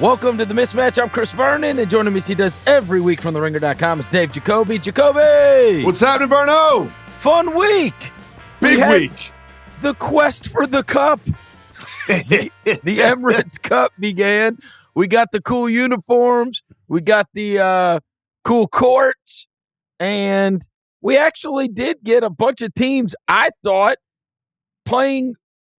Welcome to the Mismatch. I'm Chris Vernon, and joining me as he does every week from TheRinger.com is Dave Jacoby. Jacoby! What's happening, Verno? Fun week! Big week. The quest for the cup. the Emirates Cup began. We got the cool uniforms. We got the cool courts. And we actually did get a bunch of teams, I thought, playing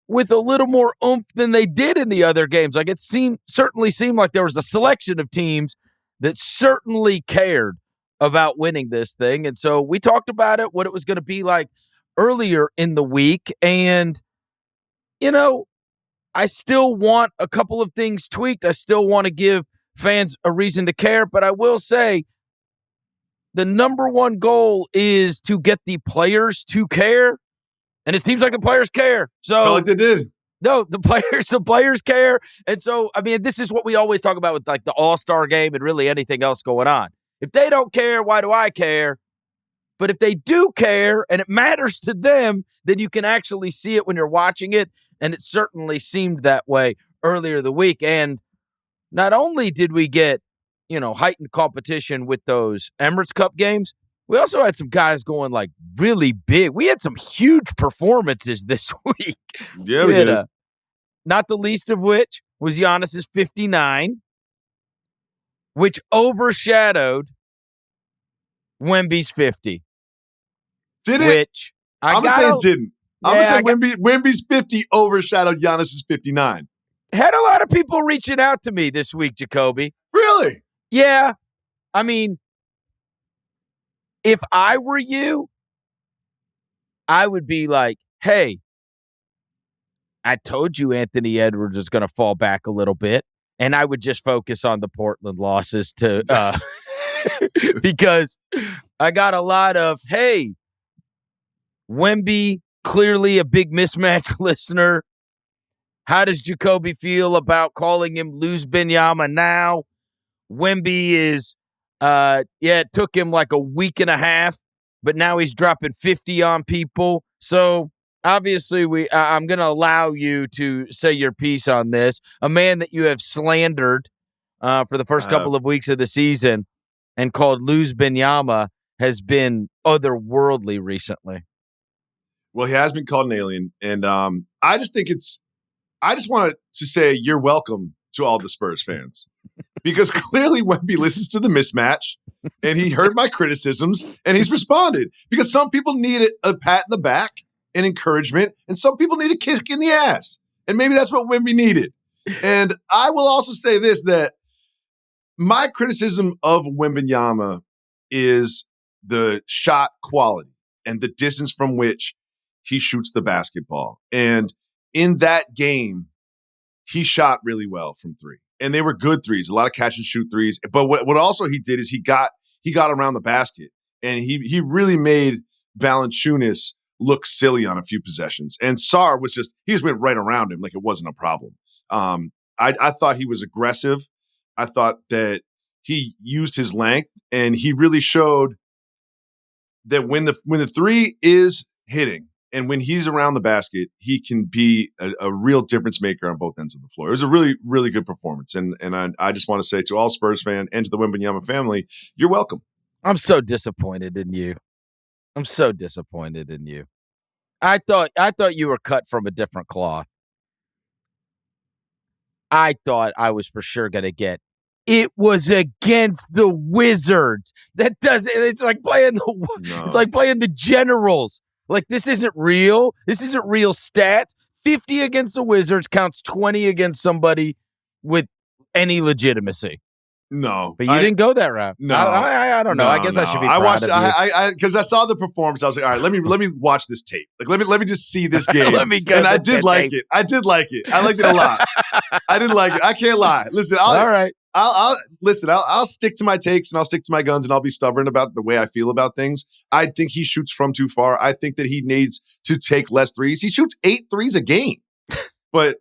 with a little more oomph than they did in the other games. Like, it certainly seemed like there was a selection of teams that certainly cared about winning this thing. And so we talked about it, what it was going to be like earlier in the week. And, you know, I still want a couple of things tweaked. I still want to give fans a reason to care. But I will say the number one goal is to get the players to care. And it seems like the players care. So felt like they did. No, the players care. And so, I mean, this is what we always talk about with like the All-Star game and really anything else going on. If they don't care, why do I care? But if they do care and it matters to them, then you can actually see it when you're watching it. And it certainly seemed that way earlier the week. And not only did we get, heightened competition with those Emirates Cup games, we also had some guys going like really big. We had some huge performances this week. Yeah, we did. Not the least of which was Giannis's 59, which overshadowed Wemby's 50. Did it? Which I'm going to say it didn't. I'm going to say Wemby's 50 overshadowed Giannis's 59. Had a lot of people reaching out to me this week, Jacoby. Really? Yeah. I mean, if I were you, I would be like, hey, I told you Anthony Edwards was going to fall back a little bit, and I would just focus on the Portland losses to because I got a lot of, hey, Wemby, clearly a big Mismatch listener. How does Jacoby feel about calling him Luz Benyama now? Wemby is it took him like a week and a half, but now he's dropping 50 on people. So obviously I'm going to allow you to say your piece on this. A man that you have slandered for the first couple of weeks of the season and called Luz Benyama has been otherworldly recently. Well, he has been called an alien, and I just wanted to say you're welcome to all the Spurs fans. Because clearly Wemby listens to the Mismatch, and he heard my criticisms, and he's responded. Because some people need a pat in the back and encouragement, and some people need a kick in the ass. And maybe that's what Wemby needed. And I will also say this, that my criticism of Wembanyama is the shot quality and the distance from which he shoots the basketball. And in that game, he shot really well from three. And they were good threes, a lot of catch and shoot threes. But what also he did is he got around the basket, and he really made Valanciunas look silly on a few possessions. And Sarr he just went right around him like it wasn't a problem. I thought he was aggressive. I thought that he used his length, and he really showed that when the three is hitting, and when he's around the basket, he can be a real difference maker on both ends of the floor. It was a really, really good performance. And I just want to say to all Spurs fans and to the Wembanyama family, you're welcome. I'm so disappointed in you. I thought you were cut from a different cloth. I thought I was for sure going to get. It was against the Wizards. It's like playing It's like playing the Generals. Like, this isn't real. This isn't real stats. 50 against the Wizards counts 20 against somebody with any legitimacy. No. But you didn't go that route. No. I don't know. No, I guess I should be proud of you. Because I saw the performance. I was like, all right, let me watch this tape. Like, let me just see this game. Let me go. And I did like it. I liked it a lot. I didn't like it. I can't lie. Listen, all right. I'll stick to my takes, and I'll stick to my guns, and I'll be stubborn about the way I feel about things. I think he shoots from too far. I think that he needs to take less threes. He shoots 8 threes a game. But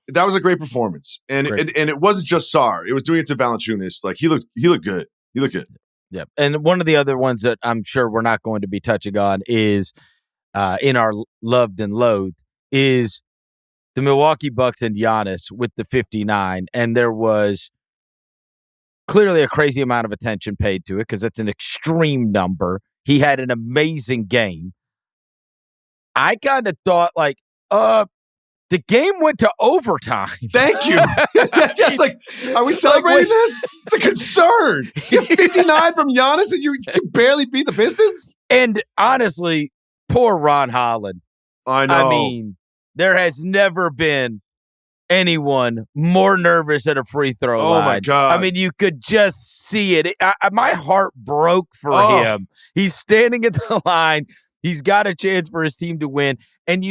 that was a great performance. And it wasn't just Sarr. It was doing it to Valanciunas. Like, he looked good. He looked good. Yep. And one of the other ones that I'm sure we're not going to be touching on is in our Loved and Loathed is the Milwaukee Bucks and Giannis with the 59, and there was clearly a crazy amount of attention paid to it because it's an extreme number. He had an amazing game. I kind of thought, like, the game went to overtime. Thank you. It's like, are we celebrating this? It's a concern. You get 59 from Giannis and you can barely beat the Pistons? And honestly, poor Ron Holland. I know. I mean, there has never been anyone more nervous at a free throw line. Oh, my God. I mean, you could just see it. My heart broke for him. He's standing at the line. He's got a chance for his team to win. And,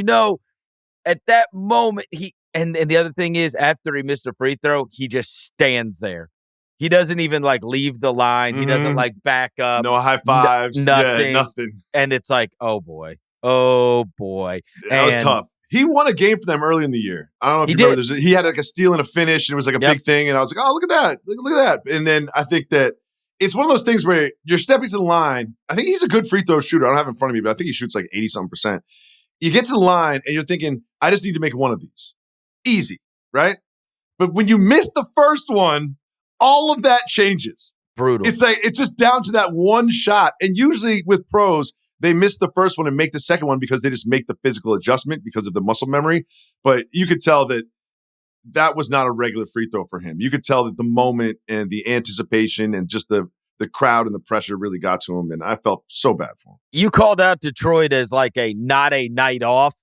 at that moment, and the other thing is, after he missed a free throw, he just stands there. He doesn't even, leave the line. He doesn't, back up. No high fives. Nothing. Yeah, nothing. And it's like, oh, boy. Oh, boy. That was tough. He won a game for them early in the year. I don't know if you remember. He had a steal and a finish, and it was a big thing. And I was like, oh, look at that. Look at that. And then I think that it's one of those things where you're stepping to the line. I think he's a good free throw shooter. I don't have it in front of me, but I think he shoots 80-something%. You get to the line, and you're thinking, I just need to make one of these. Easy, right? But when you miss the first one, all of that changes. Brutal. It's just down to that one shot. And usually with pros, they miss the first one and make the second one because they just make the physical adjustment because of the muscle memory. But you could tell that was not a regular free throw for him. You could tell that the moment and the anticipation and just the crowd and the pressure really got to him, and I felt so bad for him. You called out Detroit as not a night off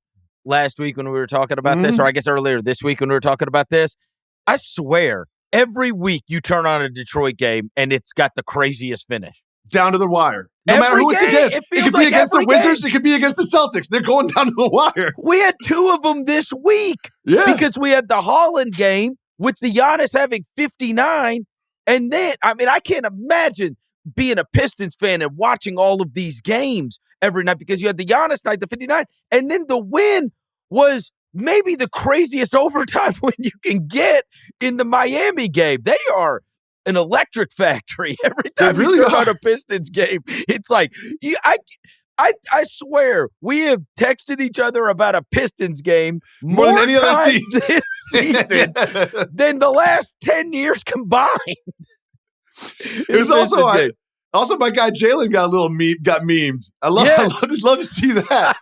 last week when we were talking about this, or I guess earlier this week when we were talking about this. I swear, every week you turn on a Detroit game and it's got the craziest finish. Down to the wire. No matter who it's against. It could be against the Wizards. It could be against the Celtics. They're going down to the wire. We had two of them this week. Yeah. Because we had the Holland game with the Giannis having 59. And then, I can't imagine being a Pistons fan and watching all of these games every night because you had the Giannis night, the 59. And then the win was maybe the craziest overtime win you can get in the Miami game. They are an electric factory. Every time you turn on a Pistons game, it's like, I swear, we have texted each other about a Pistons game more than any other team this season than the last 10 years combined. There's also my guy Jaylen got memed. I just love to see that.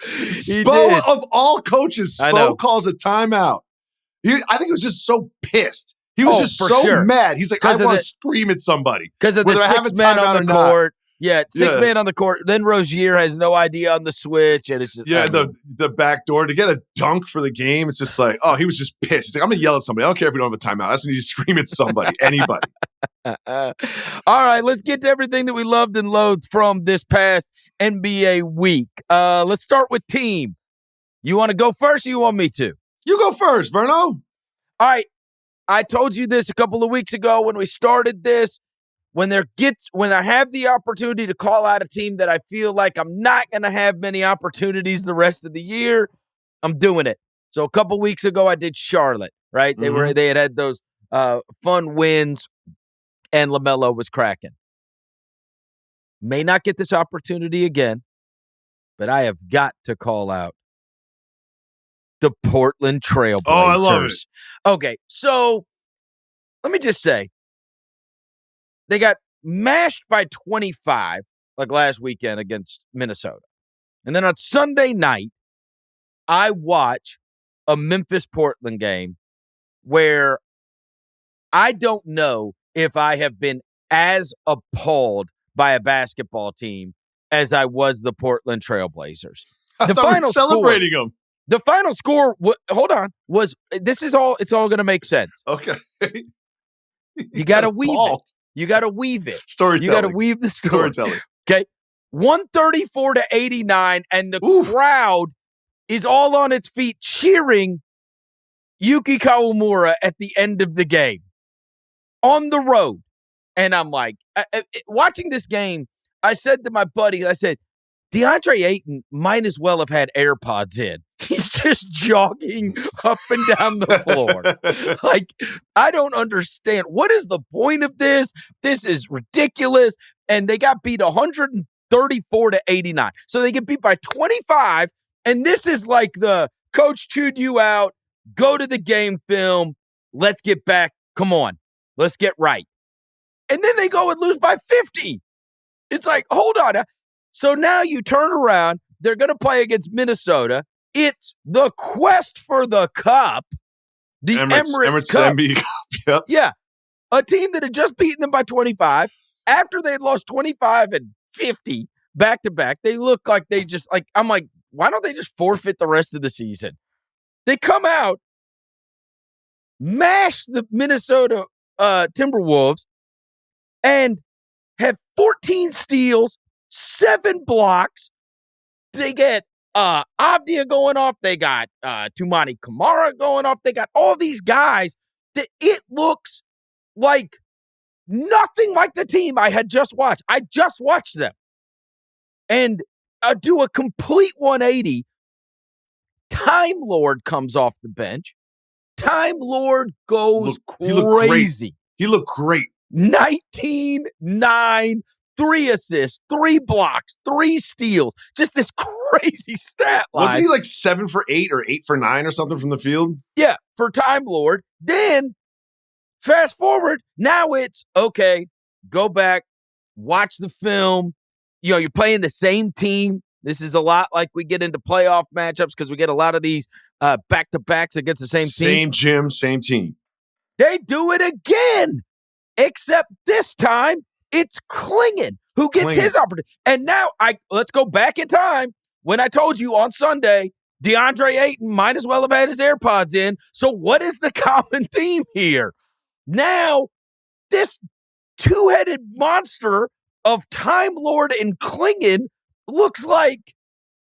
Spo of all coaches, Spo calls a timeout. I think he was just so pissed. He was just so mad. He's like, I want to scream at somebody. Because of the 6 men on the court. Yeah, 6 man on the court. Then Rozier has no idea on the switch. And it's just, the back door to get a dunk for the game. It's just like, he was just pissed. He's like, I'm going to yell at somebody. I don't care if we don't have a timeout. I just need to scream at somebody, anybody. All right, let's get to everything that we loved and loathed from this past NBA week. Let's start with team. You want to go first or you want me to? You go first, Verno. All right. I told you this a couple of weeks ago when we started this. When I have the opportunity to call out a team that I feel like I'm not going to have many opportunities the rest of the year, I'm doing it. So a couple weeks ago, I did Charlotte, right? They had those fun wins, and LaMelo was cracking. May not get this opportunity again, but I have got to call out the Portland Trailblazers. Oh, I love it. Okay, so let me just say, they got mashed by 25 last weekend against Minnesota. And then on Sunday night, I watch a Memphis-Portland game where I don't know if I have been as appalled by a basketball team as I was the Portland Trailblazers. I thought we were celebrating them. The final score, it's all going to make sense. Okay. You got to weave it. You got to weave it. Storytelling. You got to weave the story. Storytelling. Okay. 134-89, and the crowd is all on its feet cheering Yuki Kawamura at the end of the game on the road. And I'm like, watching this game, I said to my buddy, I said, DeAndre Ayton might as well have had AirPods in. He's just jogging up and down the floor. I don't understand. What is the point of this? This is ridiculous. And they got beat 134-89. So they get beat by 25 And this is like the coach chewed you out, go to the game film, let's get back. Come on, let's get right. And then they go and lose by 50. It's like, hold on. So now you turn around, they're going to play against Minnesota. It's the quest for the cup. The Emirates Cup. MB Cup. Yep. Yeah. A team that had just beaten them by 25. After they had lost 25 and 50 back-to-back, they look like they just, like, I'm like, why don't they just forfeit the rest of the season? They come out, mash the Minnesota Timberwolves, and have 14 steals, 7 blocks. They get Avdia going off. They got Tumani Kamara going off. They got all these guys that it looks like nothing like the team I had just watched. I just watched them. And do a complete 180. Time Lord comes off the bench. Time Lord goes crazy. He looked great. 19, 9, 3 assists, 3 blocks, 3 steals. Just this crazy stat line. Wasn't he like 7 for 8 or 8 for 9 or something from the field? Yeah, for Time Lord. Then, fast forward, now it's, okay, go back, watch the film. You know, you're playing the same team. This is a lot like we get into playoff matchups because we get a lot of these back-to-backs against the same team. Same gym, same team. They do it again, except this time it's Klingon who gets his opportunity. And now let's go back in time when I told you on Sunday, DeAndre Ayton might as well have had his AirPods in. So what is the common theme here? Now, this two-headed monster of Time Lord and Klingon looks like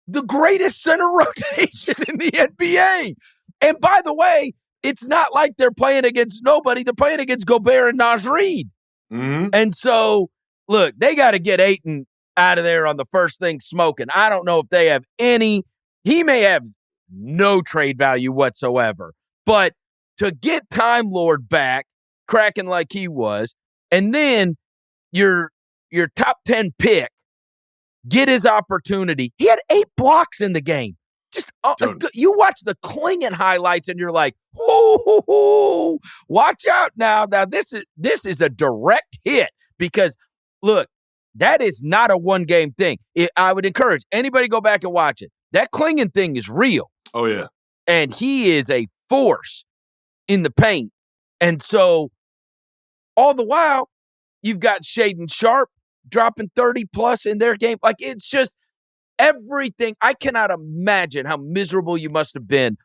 the greatest center rotation in the NBA. And by the way, it's not like they're playing against nobody. They're playing against Gobert and Naz Reid. Mm-hmm. And so, look, they got to get Ayton out of there on the first thing smoking. I don't know if they have any. He may have no trade value whatsoever. But to get Time Lord back, cracking like he was, and then your top 10 pick, get his opportunity. He had 8 blocks in the game. Just you watch the Klingon highlights and you're like, oh, watch out now. Now this is a direct hit because look, that is not a one-game thing. I would encourage anybody go back and watch it. That Klingon thing is real. Oh yeah, and he is a force in the paint. And so all the while, you've got Shaedon Sharpe dropping 30 plus in their game. Like it's just everything. I cannot imagine how miserable you must have been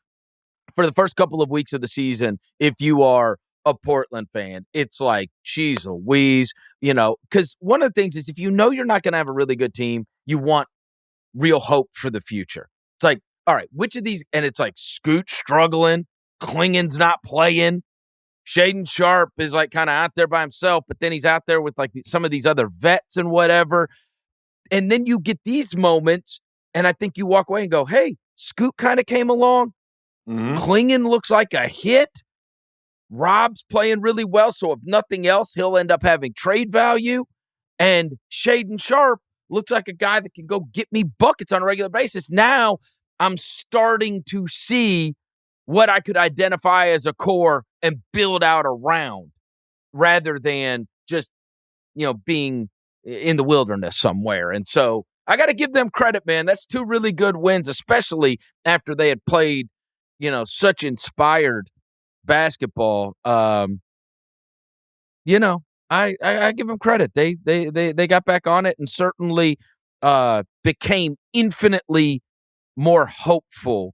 for the first couple of weeks of the season if you are a Portland fan. It's like, geez Louise, because one of the things is if you know you're not going to have a really good team, you want real hope for the future. It's like, all right, which of these, and it's like Scoot struggling, Klingon's not playing, Shaedon Sharpe is like kind of out there by himself, but then he's out there with like some of these other vets and whatever. And then you get these moments, and I think you walk away and go, hey, Scoot kind of came along. Mm-hmm. Klingon looks like a hit. Rob's playing really well, so if nothing else, he'll end up having trade value. And Shaedon Sharpe looks like a guy that can go get me buckets on a regular basis. Now I'm starting to see what I could identify as a core and build out around rather than just, being in the wilderness somewhere. And so I got to give them credit, man. That's 2 really good wins, especially after they had played, such inspired basketball. I give them credit. They got back on it and certainly became infinitely more hopeful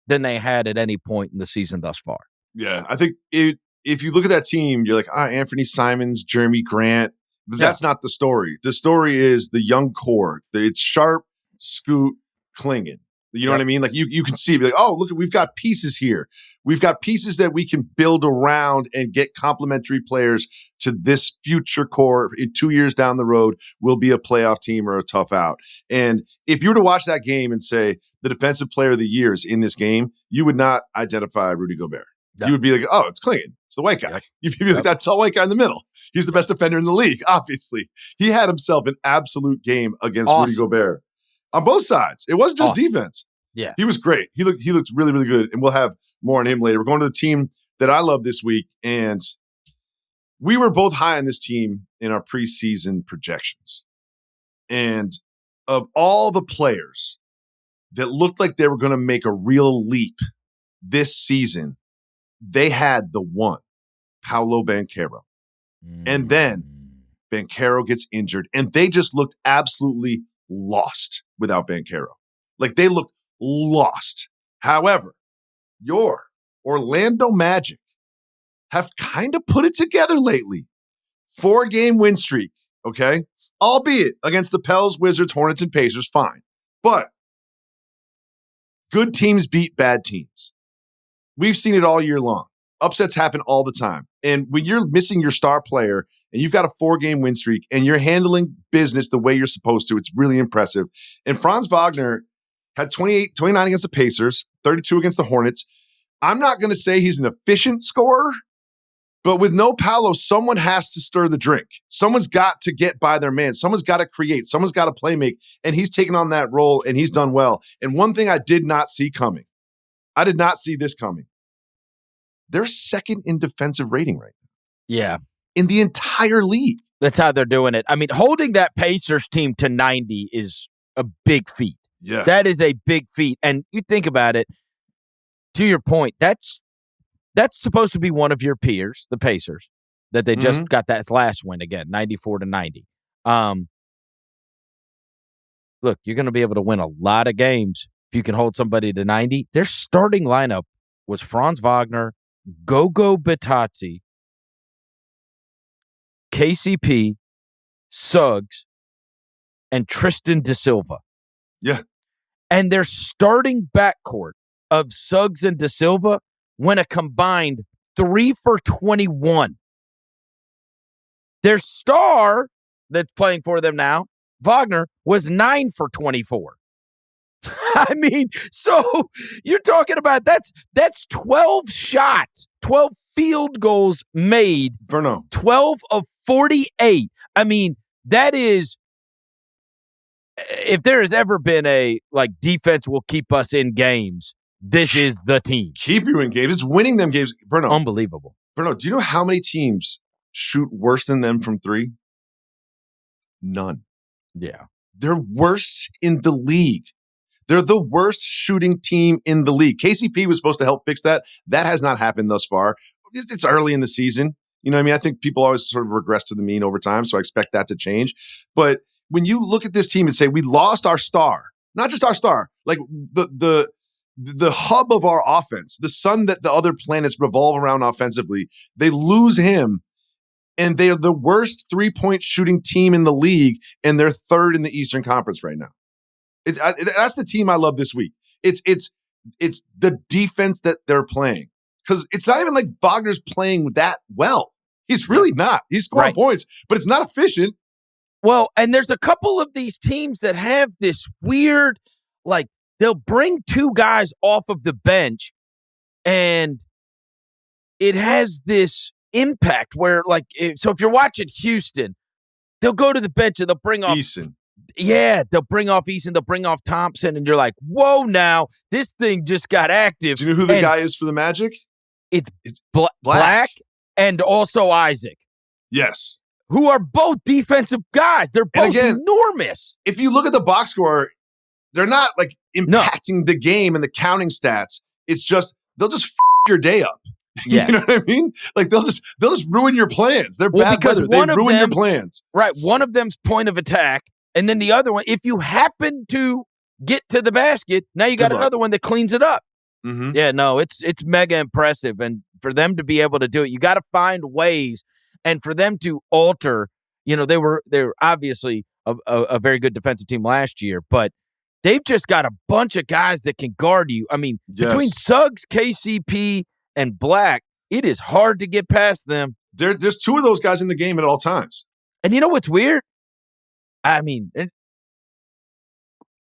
than they had at any point in the season thus far. Yeah, I think if you look at that team, you're like, Anthony Simons, Jeremy Grant. But that's not the story. The story is the young core. It's Sharpe, Scoot, Klingon. You know what I mean? Like you can see, be like, oh, look, we've got pieces here. We've got pieces that we can build around and get complementary players to this future core. In 2 years down the road, we'll be a playoff team or a tough out. And if you were to watch that game and say the defensive player of the year is in this game, you would not identify Rudy Gobert. No. You would be like, oh, it's Klingon. It's the white guy. Yep. You'd be like, that tall white guy in the middle. He's the best defender in the league, obviously. He had himself an absolute game against Rudy Gobert. On both sides. It wasn't just defense. Yeah. He was great. He looked really, really good, and we'll have more on him later. We're going to the team that I love this week, and we were both high on this team in our preseason projections. And of all the players that looked like they were going to make a real leap this season, they had the one, Paolo Banchero. And then Banchero gets injured, and they just looked absolutely lost without Banchero. Like, they looked lost. However, your Orlando Magic have kind of put it together lately. 4-game win streak, okay? Albeit against the Pels, Wizards, Hornets, and Pacers, fine. But good teams beat bad teams. We've seen it all year long. Upsets happen all the time. And when you're missing your star player and you've got a 4-game win streak and you're handling business the way you're supposed to, it's really impressive. And Franz Wagner had 29 against the Pacers, 32 against the Hornets. I'm not going to say he's an efficient scorer, but with no Paolo, someone has to stir the drink. Someone's got to get by their man. Someone's got to create. Someone's got to play make. And he's taken on that role, and he's done well. And one thing I did not see coming, I did not see this coming. They're second in defensive rating right now. Yeah. In the entire league. That's how they're doing it. I mean, holding that Pacers team to 90 is a big feat. Yeah. That is a big feat. And you think about it, to your point, that's supposed to be one of your peers, the Pacers, that they just got that last win again, 94-90. Look, you're going to be able to win a lot of games if you can hold somebody to 90. Their starting lineup was Franz Wagner, Gogo Bitadze, KCP, Suggs, and Tristan Da Silva. Yeah. And their starting backcourt of Suggs and Da Silva went a combined 3 for 21. Their star that's playing for them now, Wagner, was 9 for 24. I mean, so you're talking about that's 12 shots, 12 field goals made. Verno. 12 of 48. I mean, that is, if there has ever been a, like, defense will keep us in games, this is the team. Keep you in games. It's winning them games. Verno. Unbelievable. Verno, do you know how many teams shoot worse than them from 3? None. Yeah. They're worst in the league. They're the worst shooting team in the league. KCP was supposed to help fix that. That has not happened thus far. It's early in the season. You know what I mean? I think people always sort of regress to the mean over time, so I expect that to change. But when you look at this team and say, we lost our star, not just our star, like the hub of our offense, the sun that the other planets revolve around offensively, they lose him, and they're the worst 3-point shooting team in the league, and they're third in the Eastern Conference right now. That's the team I love this week. It's the defense that they're playing, because it's not even like Wagner's playing that well. He's really not. He's scoring points, but it's not efficient. Well, and there's a couple of these teams that have this weird, like, they'll bring 2 guys off of the bench, and it has this impact where, like, so if you're watching Houston, they'll go to the bench and they'll bring off Eason. Yeah, they'll bring off Eason, they'll bring off Thompson, and you're like, whoa, now this thing just got active. Do you know who the guy is for the Magic? It's Black and also Isaac. Yes. Who are both defensive guys. They're both enormous. If you look at the box score, they're not like impacting the game and the counting stats. It's just, they'll just your day up. Yes. You know what I mean? Like, they'll just ruin your plans. They're bad weather. They ruin your plans. Right. One of them's point of attack. And then the other one, if you happen to get to the basket, now you got another one that cleans it up. Mm-hmm. Yeah, no, it's mega impressive. And for them to be able to do it, you got to find ways. And for them to alter, you know, they were obviously a very good defensive team last year, but they've just got a bunch of guys that can guard you. I mean, between Suggs, KCP, and Black, it is hard to get past them. There's 2 of those guys in the game at all times. And you know what's weird? I mean,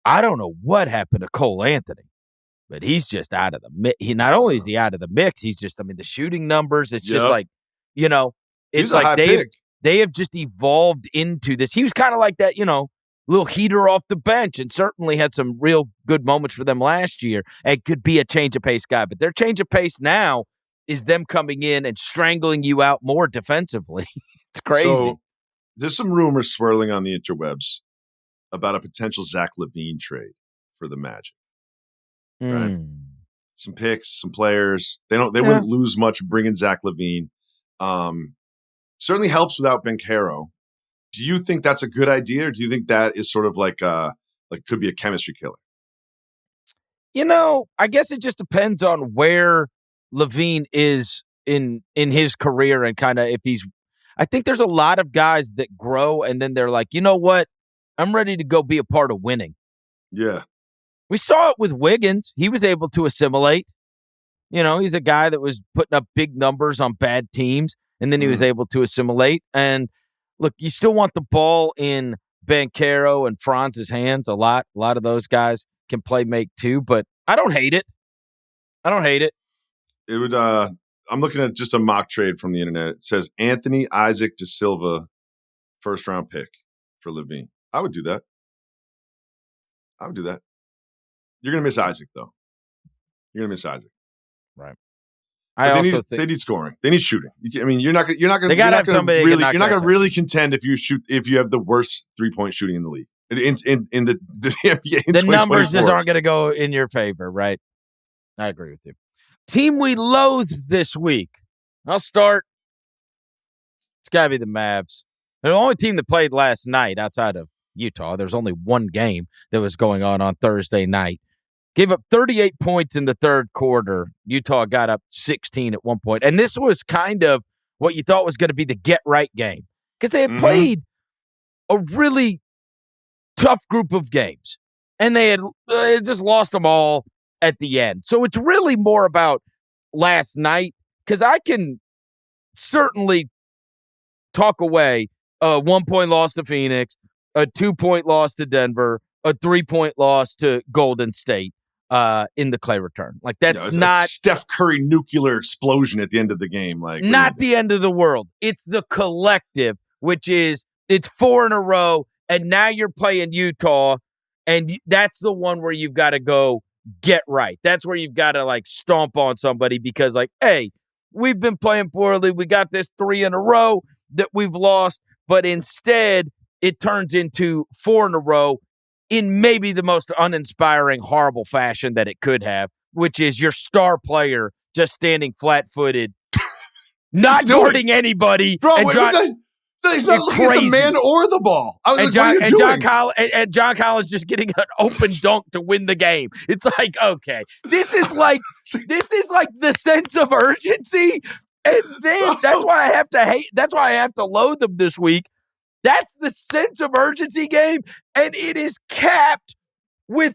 I don't know what happened to Cole Anthony, but he's just out of the mix. Not only is he out of the mix, he's just, I mean, the shooting numbers, it's just like, you know, it's like they have just evolved into this. He was kind of like that, you know, little heater off the bench and certainly had some real good moments for them last year and could be a change of pace guy. But their change of pace now is them coming in and strangling you out more defensively. It's crazy. So there's some rumors swirling on the interwebs about a potential Zach LaVine trade for the Magic. Right? Some picks, some players. They wouldn't lose much bringing Zach LaVine. Certainly helps without Herro. Do you think that's a good idea, or do you think that is sort of like could be a chemistry killer? I guess it just depends on where LaVine is in his career and kind of if he's. I think there's a lot of guys that grow and then they're like, you know what, I'm ready to go be a part of winning. Yeah, we saw it with Wiggins. He was able to assimilate. He's a guy that was putting up big numbers on bad teams, and then he was able to assimilate. And look, you still want the ball in Herro and Franz's hands a lot. A lot of those guys can play make too, but I don't hate it. It would. I'm looking at just a mock trade from the internet. It says Anthony Isaac De Silva, first round pick for LaVine. I would do that. You're gonna miss Isaac though. Right. They need scoring. They need shooting. You're not going to really contend if you have the worst 3-point shooting in the league in the NBA. The numbers just aren't going to go in your favor, right? I agree with you. Team we loathed this week. I'll start. It's got to be the Mavs. They're the only team that played last night outside of Utah. There's only one game that was going on Thursday night. Gave up 38 points in the third quarter. Utah got up 16 at one point. And this was kind of what you thought was going to be the get-right game because they had played a really tough group of games. And they had just lost them all at the end. So it's really more about last night because I can certainly talk away a 1-point loss to Phoenix, a 2-point loss to Denver, a 3-point loss to Golden State. In the Clay return. That's not a Steph Curry nuclear explosion at the end of the game. Not the end of the world. It's the collective, which is it's 4 in a row, and now you're playing Utah, and that's the one where you've got to go get right. That's where you've got to stomp on somebody because hey, we've been playing poorly. We got this 3 in a row that we've lost, but instead it turns into 4 in a row. In maybe the most uninspiring, horrible fashion that it could have, which is your star player just standing flat-footed, not guarding anybody. Bro, he's not looking at the man or the ball. John Collins just getting an open dunk to win the game. It's okay, this is the sense of urgency, and then that's why I have to hate. That's why I have to loathe them this week. That's the sense of urgency game, and it is capped with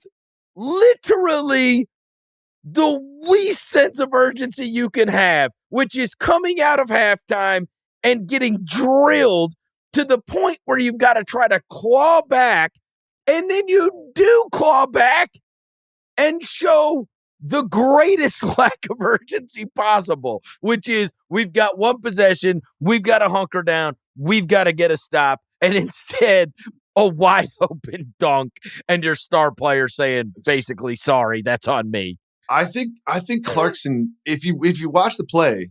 literally the least sense of urgency you can have, which is coming out of halftime and getting drilled to the point where you've got to try to claw back, and then you do claw back and show the greatest lack of urgency possible, which is we've got one possession, we've got to hunker down, we've got to get a stop, and instead a wide open dunk and your star player saying basically, sorry, that's on me. I think Clarkson, if you watch the play,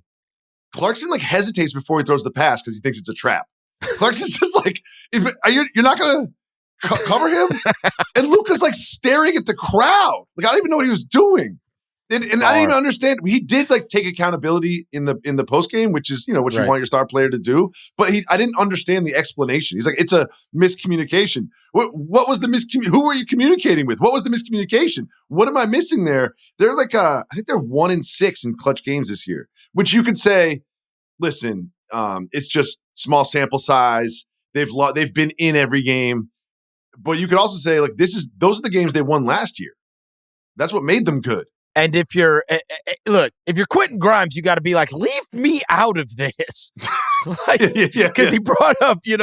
Clarkson hesitates before he throws the pass because he thinks it's a trap. Clarkson's just you're not going to cover him? And Luka's staring at the crowd. I don't even know what he was doing. And I didn't even understand. He did take accountability in the post game, which is what you want your star player to do. But I didn't understand the explanation. He's it's a miscommunication. What was the who were you communicating with? What was the miscommunication? What am I missing there? They're I think they're 1-6 in clutch games this year, which you could say, listen, it's just small sample size. They've been in every game, but you could also say those are the games they won last year. That's what made them good. And if you're Quentin Grimes, you got to be leave me out of this. Because he brought up, there's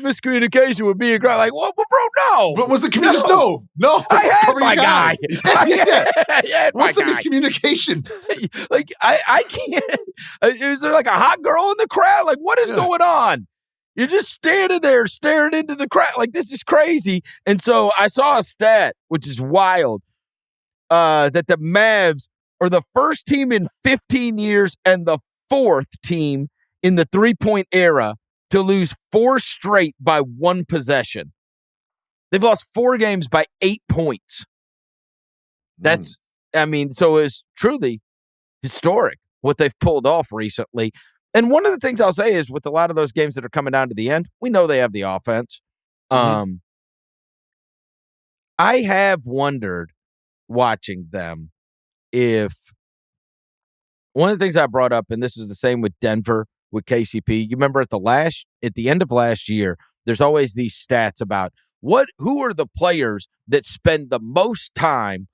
miscommunication with me and Grimes. Well, bro, no. What was the communication? No. I had my guy. What's the miscommunication? I can't. Is there a hot girl in the crowd? What is going on? You're just standing there staring into the crowd. Like, this is crazy. And so I saw a stat, which is wild, that the Mavs are the first team in 15 years and the fourth team in the three-point era to lose 4 straight by 1 possession. They've lost 4 games by 8 points. That's, so it's truly historic what they've pulled off recently. And one of the things I'll say is with a lot of those games that are coming down to the end, we know they have the offense. I have wondered watching them if one of the things I brought up, and this is the same with Denver, with KCP, you remember at the end of last year, there's always these stats about who are the players that spend the most time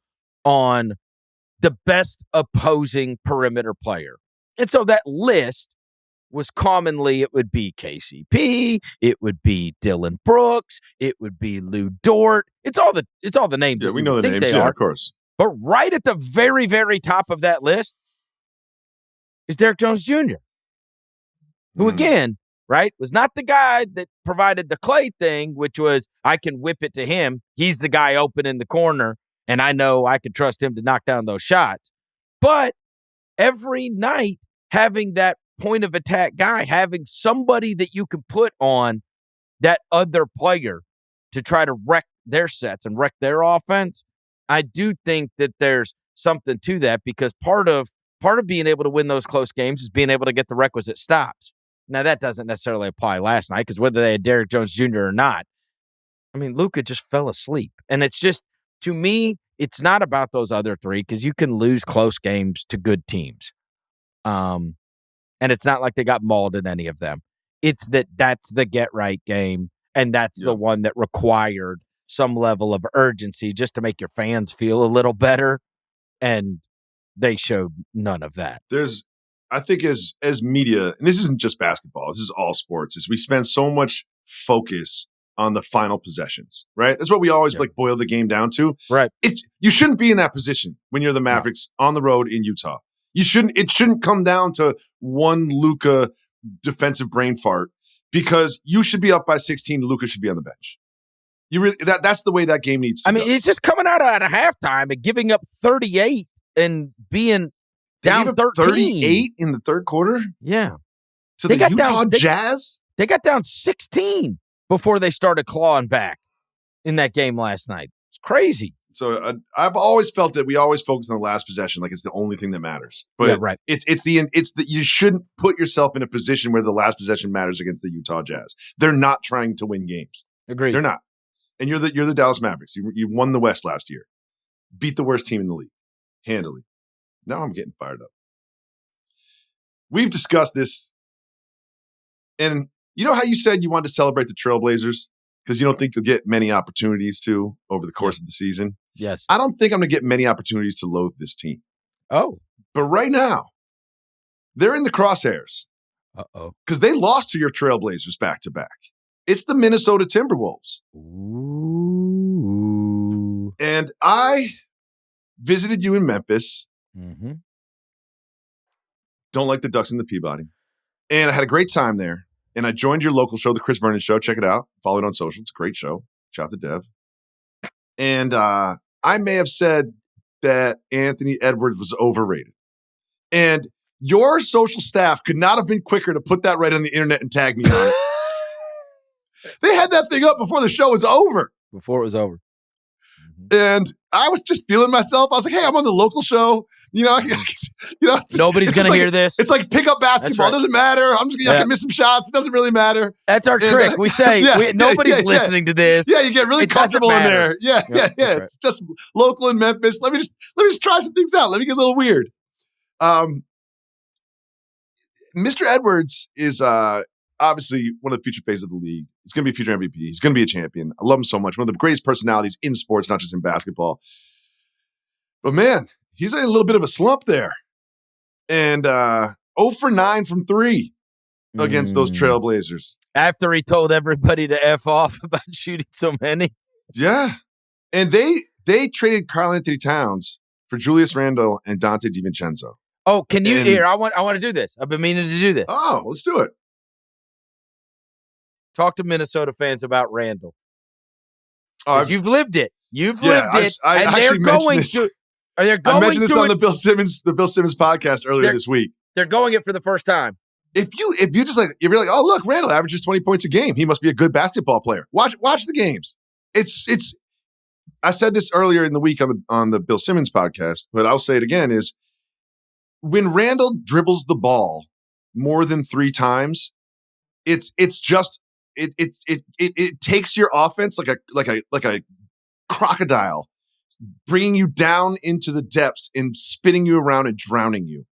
on the best opposing perimeter player. And so that list was commonly, it would be KCP, it would be Dylan Brooks, it would be Lou Dort. It's all the names. Yeah, we know the names, of course. But right at the very, very top of that list is Derrick Jones Jr., who again, right, was not the guy that provided the Clay thing, which was I can whip it to him. He's the guy open in the corner, and I know I can trust him to knock down those shots. But every night, having that point of attack guy, having somebody that you can put on that other player to try to wreck their sets and wreck their offense, I do think that there's something to that, because part of being able to win those close games is being able to get the requisite stops. Now, that doesn't necessarily apply last night, because whether they had Derrick Jones Jr. or not, Luka just fell asleep. And it's just, to me, it's not about those other 3, because you can lose close games to good teams. And it's not like they got mauled in any of them. It's that's the get-right game, and that's the one that required some level of urgency just to make your fans feel a little better, and they showed none of that. I think as media, and this isn't just basketball, this is all sports, is we spend so much focus on the final possessions, right? That's what we always boil the game down to. Right. You shouldn't be in that position when you're the Mavericks on the road in Utah. It shouldn't come down to one Luka defensive brain fart, because you should be up by 16. Luka should be on the bench. That's the way that game needs to go. It's just coming out at a halftime and giving up 38 and being down 13. 38 in the third quarter? Yeah. To the Utah Jazz? They got down 16 before they started clawing back in that game last night. It's crazy. So I've always felt that we always focus on the last possession like it's the only thing that matters. But right. It's you shouldn't put yourself in a position where the last possession matters against the Utah Jazz. They're not trying to win games. Agreed. They're not. And you're the Dallas Mavericks. You won the West last year. Beat the worst team in the league handily. Now I'm getting fired up. We've discussed this, and you know how you said you wanted to celebrate the Trailblazers because you don't think you'll get many opportunities to over the course of the season? Yes. I don't think I'm going to get many opportunities to loathe this team. Oh. But right now, they're in the crosshairs. Uh-oh. Because they lost to your Trailblazers back-to-back. It's the Minnesota Timberwolves. Ooh. And I visited you in Memphis. Mm-hmm. Don't like the Ducks in the Peabody. And I had a great time there. And I joined your local show, the Chris Vernon Show. Check it out. Follow it on social. It's a great show. Shout out to Dev. And I may have said that Anthony Edwards was overrated. And your social staff could not have been quicker to put that right on the internet and tag me on it. They had that thing up before the show was over. Before it was over. And I was just feeling myself. I was like, hey, I'm on the local show. Nobody's going to hear this. It's like pickup basketball. Right. It doesn't matter. I can miss some shots. It doesn't really matter. That's our trick. We say nobody's listening to this. Yeah, you get really comfortable in there. Yeah. Right. It's just local in Memphis. Let me just try some things out. Let me get a little weird. Mr. Edwards is obviously one of the future faces of the league. He's going to be a future MVP. He's going to be a champion. I love him so much. One of the greatest personalities in sports, not just in basketball. But man, he's in a little bit of a slump there. And 0 for 9 from 3 against those Trailblazers. After he told everybody to F off about shooting so many. Yeah. And they traded Karl Anthony Towns for Julius Randle and Dante DiVincenzo. Oh, can you hear? I want to do this. I've been meaning to do this. Oh, let's do it. talk to Minnesota fans about Randall. Oh, You've lived it. You've lived it. I and actually they're going this. to. They're going I mentioned this to on it. the Bill Simmons podcast earlier this week. They're going it for the first time. If you just if you're like, oh look, Randall averages 20 points a game. He must be a good basketball player. Watch the games. It's. I said this earlier in the week on the Bill Simmons podcast, but I'll say it again: is when Randall dribbles the ball more than 3 times, it takes your offense like a crocodile, bringing you down into the depths and spinning you around and drowning you.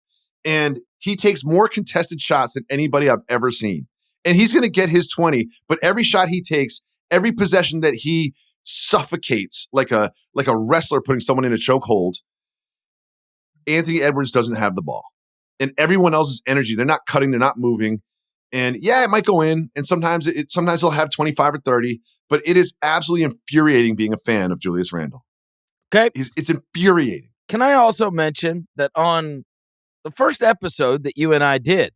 And he takes more contested shots than anybody I've ever seen. And he's going to get his 20, but every shot he takes, every possession that he suffocates like a wrestler putting someone in a chokehold, Anthony Edwards doesn't have the ball. And everyone else's energy, they're not cutting, they're not moving. And yeah, it might go in, and sometimes he'll have 25 or 30, but it is absolutely infuriating being a fan of Julius Randle. Okay. It's infuriating. Can I also mention that on the first episode that you and I did,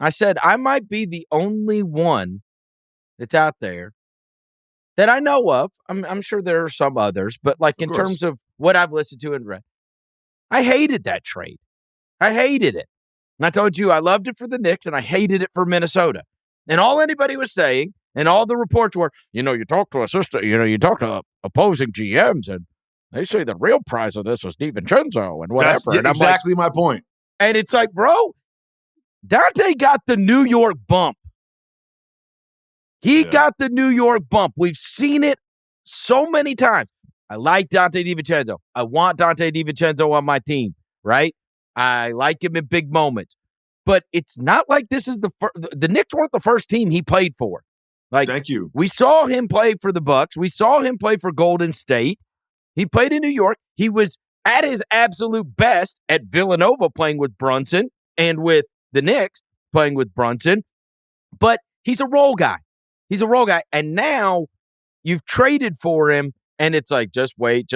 I said I might be the only one that's out there that I know of. I'm sure there are some others, but like in terms of what I've listened to and read, I hated that trade. I hated it. And I told you I loved it for the Knicks and I hated it for Minnesota. And all anybody was saying and all the reports were, you talk to opposing GMs and they say the real prize of this was DiVincenzo and whatever. That's exactly my point. And it's like, bro, Dante got the New York bump. He got the New York bump. We've seen it so many times. I like Dante DiVincenzo. I want Dante DiVincenzo on my team, right? I like him in big moments. But it's not like this is the Knicks weren't the first team he played for. Like, thank you. We saw him play for the Bucks. We saw him play for Golden State. He played in New York. He was at his absolute best at Villanova playing with Brunson and with the Knicks playing with Brunson. But he's a role guy. He's a role guy. And now you've traded for him, and it's like, just wait.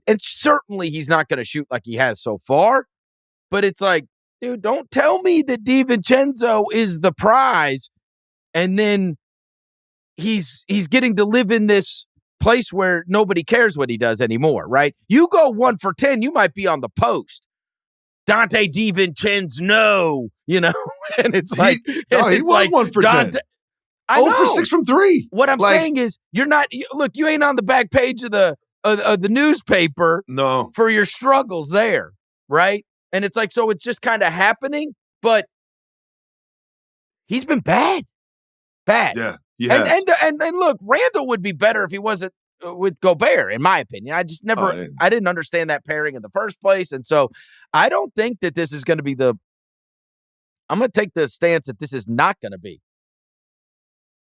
And certainly he's not going to shoot like he has so far. But it's like, dude, don't tell me that DiVincenzo is the prize, and then he's getting to live in this place where nobody cares what he does anymore, right? You go 1 for 10, you might be on the post. Dante DiVincenzo, and it's like he was like 1 for 10. I know. For 6 from 3. What I'm saying is, you're not. Look, you ain't on the back page of the newspaper. No, for your struggles there, right? And it's like, so it's just kind of happening, but he's been bad. Yeah, he has. And look, Randall would be better if he wasn't with Gobert, in my opinion. I just never, I didn't understand that pairing in the first place. And so I don't think that this is going to be I'm going to take the stance that this is not going to be.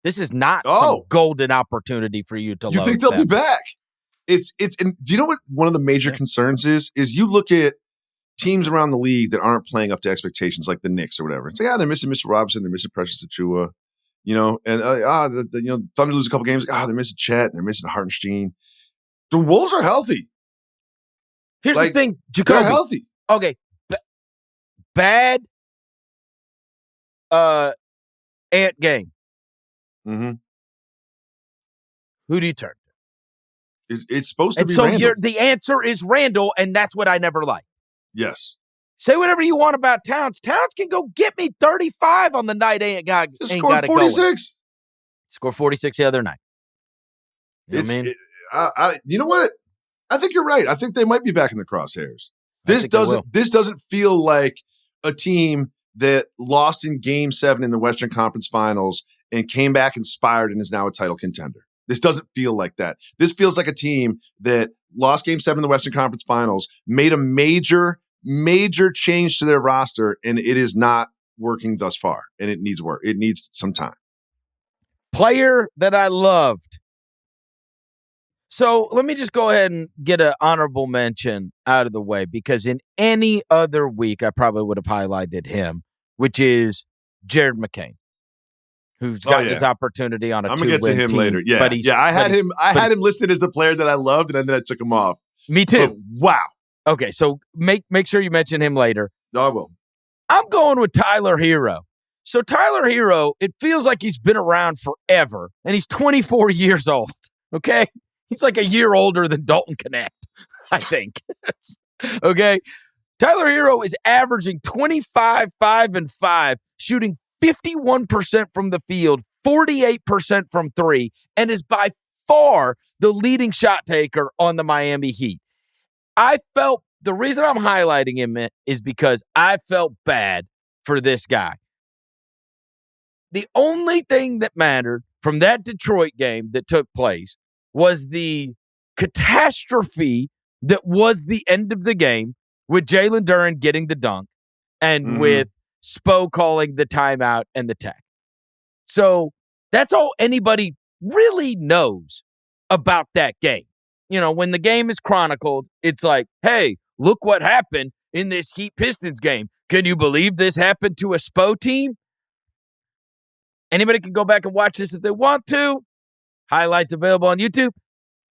This is not some golden opportunity for you to. You think they'll be back? And do you know what one of the major concerns is? Is you look at teams around the league that aren't playing up to expectations, like the Knicks or whatever. It's like, they're missing Mr. Robinson, they're missing Precious Achiuwa, and Thunder lose a couple games. They're missing Chet, they're missing Hartenstein. The Wolves are healthy. Here's the thing, Jacoby. They're healthy. Okay, bad Ant game. Mm-hmm. Who do you turn to? It's supposed to be so Randall. The answer is Randall, and that's what I never liked. Yes. Say whatever you want about Towns. Towns can go get me 35 on the night Ant got it. Scored 46. Scored 46 the other night. You know what I mean? You know what? I think you're right. I think they might be back in the crosshairs. This doesn't feel like a team that lost in Game 7 in the Western Conference Finals and came back inspired and is now a title contender. This doesn't feel like that. This feels like a team that lost Game 7 in the Western Conference Finals, made a major change to their roster, and it is not working thus far, and it needs work. It needs some time. Player that I loved. So let me just go ahead and get an honorable mention out of the way, because in any other week, I probably would have highlighted him, which is Jared McCain, who's got his opportunity on a 2-win I'm gonna get to him team, later. Yeah, I had him listed as the player that I loved, and then I took him off. Me too. But, wow. Okay, so make sure you mention him later. I will. I'm going with Tyler Herro. So Tyler Herro, it feels like he's been around forever, and he's 24 years old, okay? He's like a year older than Dalton Connect, I think. Okay? Tyler Herro is averaging 25, 5, and 5, shooting 51% from the field, 48% from three, and is by far the leading shot taker on the Miami Heat. The reason I'm highlighting him is because I felt bad for this guy. The only thing that mattered from that Detroit game that took place was the catastrophe that was the end of the game with Jalen Duren getting the dunk and with Spo calling the timeout and the tech. So that's all anybody really knows about that game. You know, when the game is chronicled, it's like, hey, look what happened in this Heat Pistons game. Can you believe this happened to a Spo team? Anybody can go back and watch this if they want to. Highlights available on YouTube.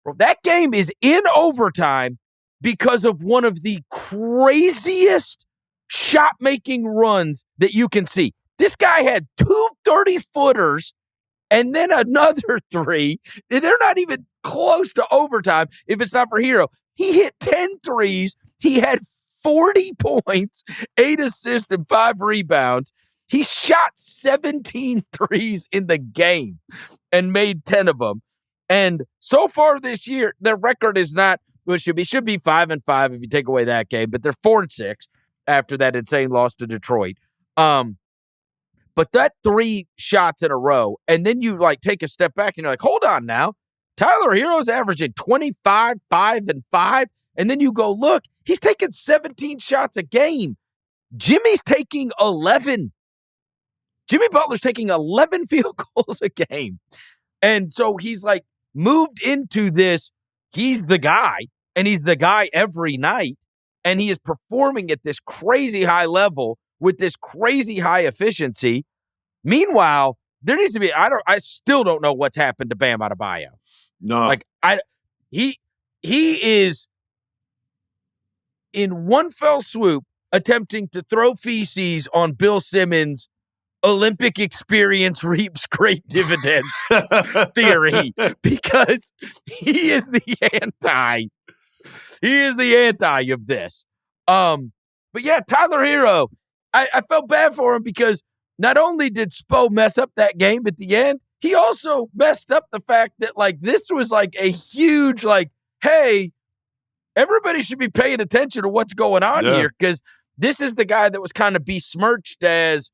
Bro, that game is in overtime because of one of the craziest shot-making runs that you can see. This guy had 2 30-footers and then another 3. They're not even close to overtime if it's not for Herro. He hit 10 threes. He had 40 points, 8 assists, and 5 rebounds. He shot 17 threes in the game and made 10 of them. And so far this year, their record is not what it should be 5-5 if you take away that game, but they're 4-6 after that insane loss to Detroit. But that 3 shots in a row, and then you like take a step back and you're like, hold on now. Tyler Herro's averaging 25, 5, and 5. And then you go, look, he's taking 17 shots a game. Jimmy's taking 11. Jimmy Butler's taking 11 field goals a game. And so he's like moved into this. He's the guy, and he's the guy every night. And he is performing at this crazy high level with this crazy high efficiency. Meanwhile, there needs to be, I still don't know what's happened to Bam Adebayo. No. Like he is in one fell swoop attempting to throw feces on Bill Simmons' Olympic experience reaps great dividends theory, because he is the anti of this. But yeah, Tyler Herro, I felt bad for him because not only did Spo mess up that game at the end, he also messed up the fact that like this was like a huge like, hey, everybody should be paying attention to what's going on here, because this is the guy that was kind of besmirched as,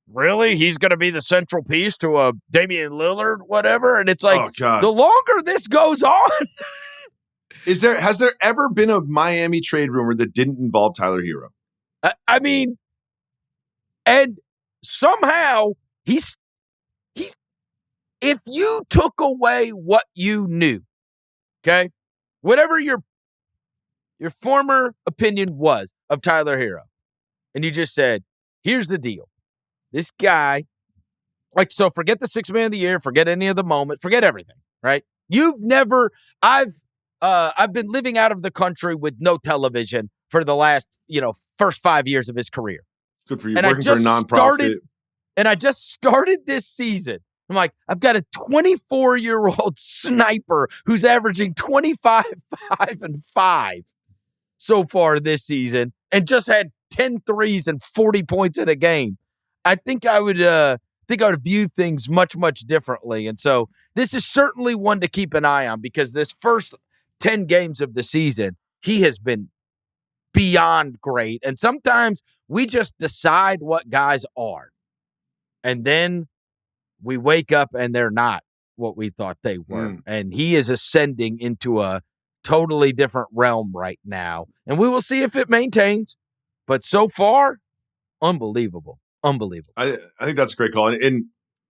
really? He's going to be the central piece to a Damian Lillard, whatever? And it's like, the longer this goes on. Has there ever been a Miami trade rumor that didn't involve Tyler Herro? I mean, and somehow if you took away what you knew, okay, whatever your former opinion was of Tyler Herro, and you just said, here's the deal. This guy, like, so forget the 6th man of the year, forget any of the moment, forget everything, right? I've been living out of the country with no television for the last, first 5 years of his career. Good for you, working for a nonprofit. And I just started this season. I'm like, I've got a 24-year-old sniper who's averaging 25, 5, and 5 so far this season and just had 10 threes and 40 points in a game. I think I would view things much, much differently. And so this is certainly one to keep an eye on, because this first 10 games of the season, he has been beyond great. And sometimes we just decide what guys are. And then we wake up and they're not what we thought they were. And he is ascending into a totally different realm right now. And we will see if it maintains. But so far, unbelievable. Unbelievable. I think that's a great call. And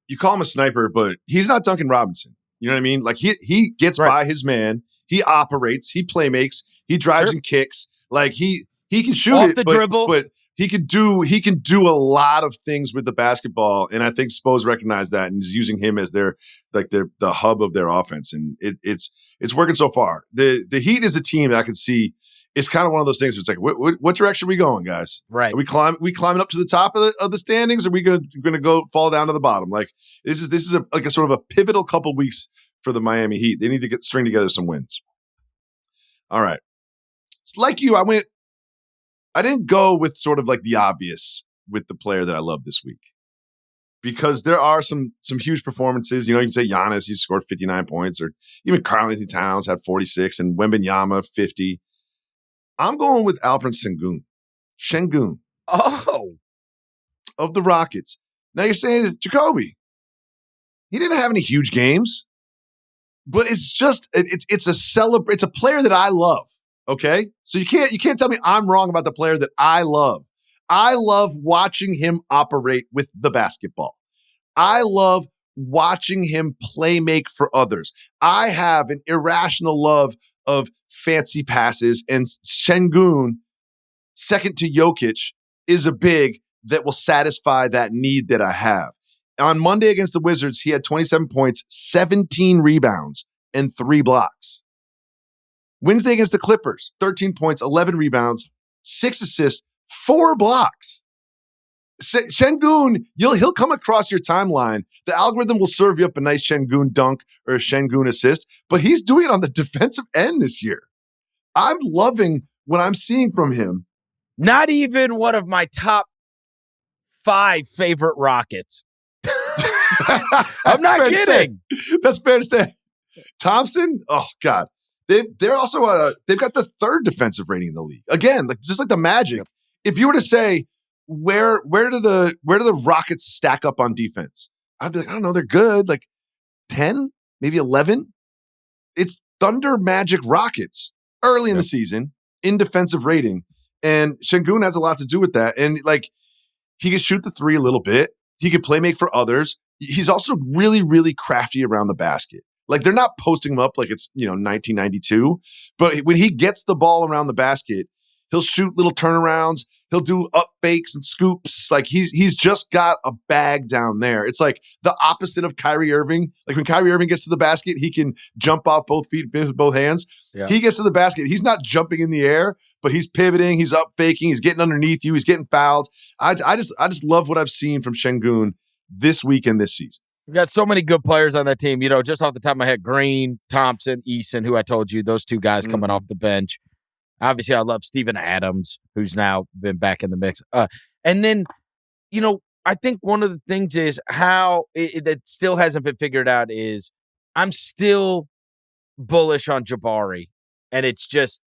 you call him a sniper, but he's not Duncan Robinson. You know what I mean? Like he gets by his man. He operates. He playmakes. He drives and kicks. Like he can shoot off it, the dribble, but he can do a lot of things with the basketball. And I think Spo's recognized that and is using him as the hub of their offense. And it's working so far. The Heat is a team that I could see it's kind of one of those things where it's like, what direction are we going, guys? Right. Are we climbing up to the top of the standings? Or are we going to go fall down to the bottom? Like this is a sort of a pivotal couple weeks for the Miami Heat. They need to string together some wins. All right. It's like you, I didn't go with sort of like the obvious with the player that I love this week, because there are some huge performances. You can say Giannis, he scored 59 points, or even Karl-Anthony Towns had 46 and Wembanyama 50. I'm going with Alperen Sengun. Oh. Of the Rockets. Now you're saying Jacoby. He didn't have any huge games, but it's just it's a player that I love. Okay? So you can't tell me I'm wrong about the player that I love. I love watching him operate with the basketball. I love watching him play make for others. I have an irrational love of fancy passes, and Sengun, second to Jokic, is a big that will satisfy that need that I have. On Monday against the Wizards, he had 27 points, 17 rebounds, and 3 blocks. Wednesday against the Clippers, 13 points, 11 rebounds, 6 assists, 4 blocks. Sengun, he'll come across your timeline. The algorithm will serve you up a nice Sengun dunk or a Sengun assist, but he's doing it on the defensive end this year. I'm loving what I'm seeing from him. Not even one of my top 5 favorite Rockets. I'm not kidding. That's fair to say. Thompson, oh God. They're also they've got the 3rd defensive rating in the league. Again, just like the Magic. Yep. If you were to say where do the Rockets stack up on defense, I'd be like, I don't know, they're good, like 10, maybe 11. It's Thunder, Magic, Rockets early in the season in defensive rating, and Sengun has a lot to do with that. And like he can shoot the 3 a little bit, he can play make for others. He's also really, really crafty around the basket. Like they're not posting him up like it's 1992, but when he gets the ball around the basket, he'll shoot little turnarounds. He'll do up fakes and scoops. Like he's just got a bag down there. It's like the opposite of Kyrie Irving. Like when Kyrie Irving gets to the basket, he can jump off both feet with both hands. Yeah. He gets to the basket. He's not jumping in the air, but he's pivoting. He's up faking. He's getting underneath you. He's getting fouled. I just love what I've seen from Sengun this week and this season. We've got so many good players on that team. Just off the top of my head, Green, Thompson, Eason, who I told you, those 2 guys coming off the bench. Obviously, I love Steven Adams, who's now been back in the mix. And then, I think one of the things is how that still hasn't been figured out is I'm still bullish on Jabari. And it's just,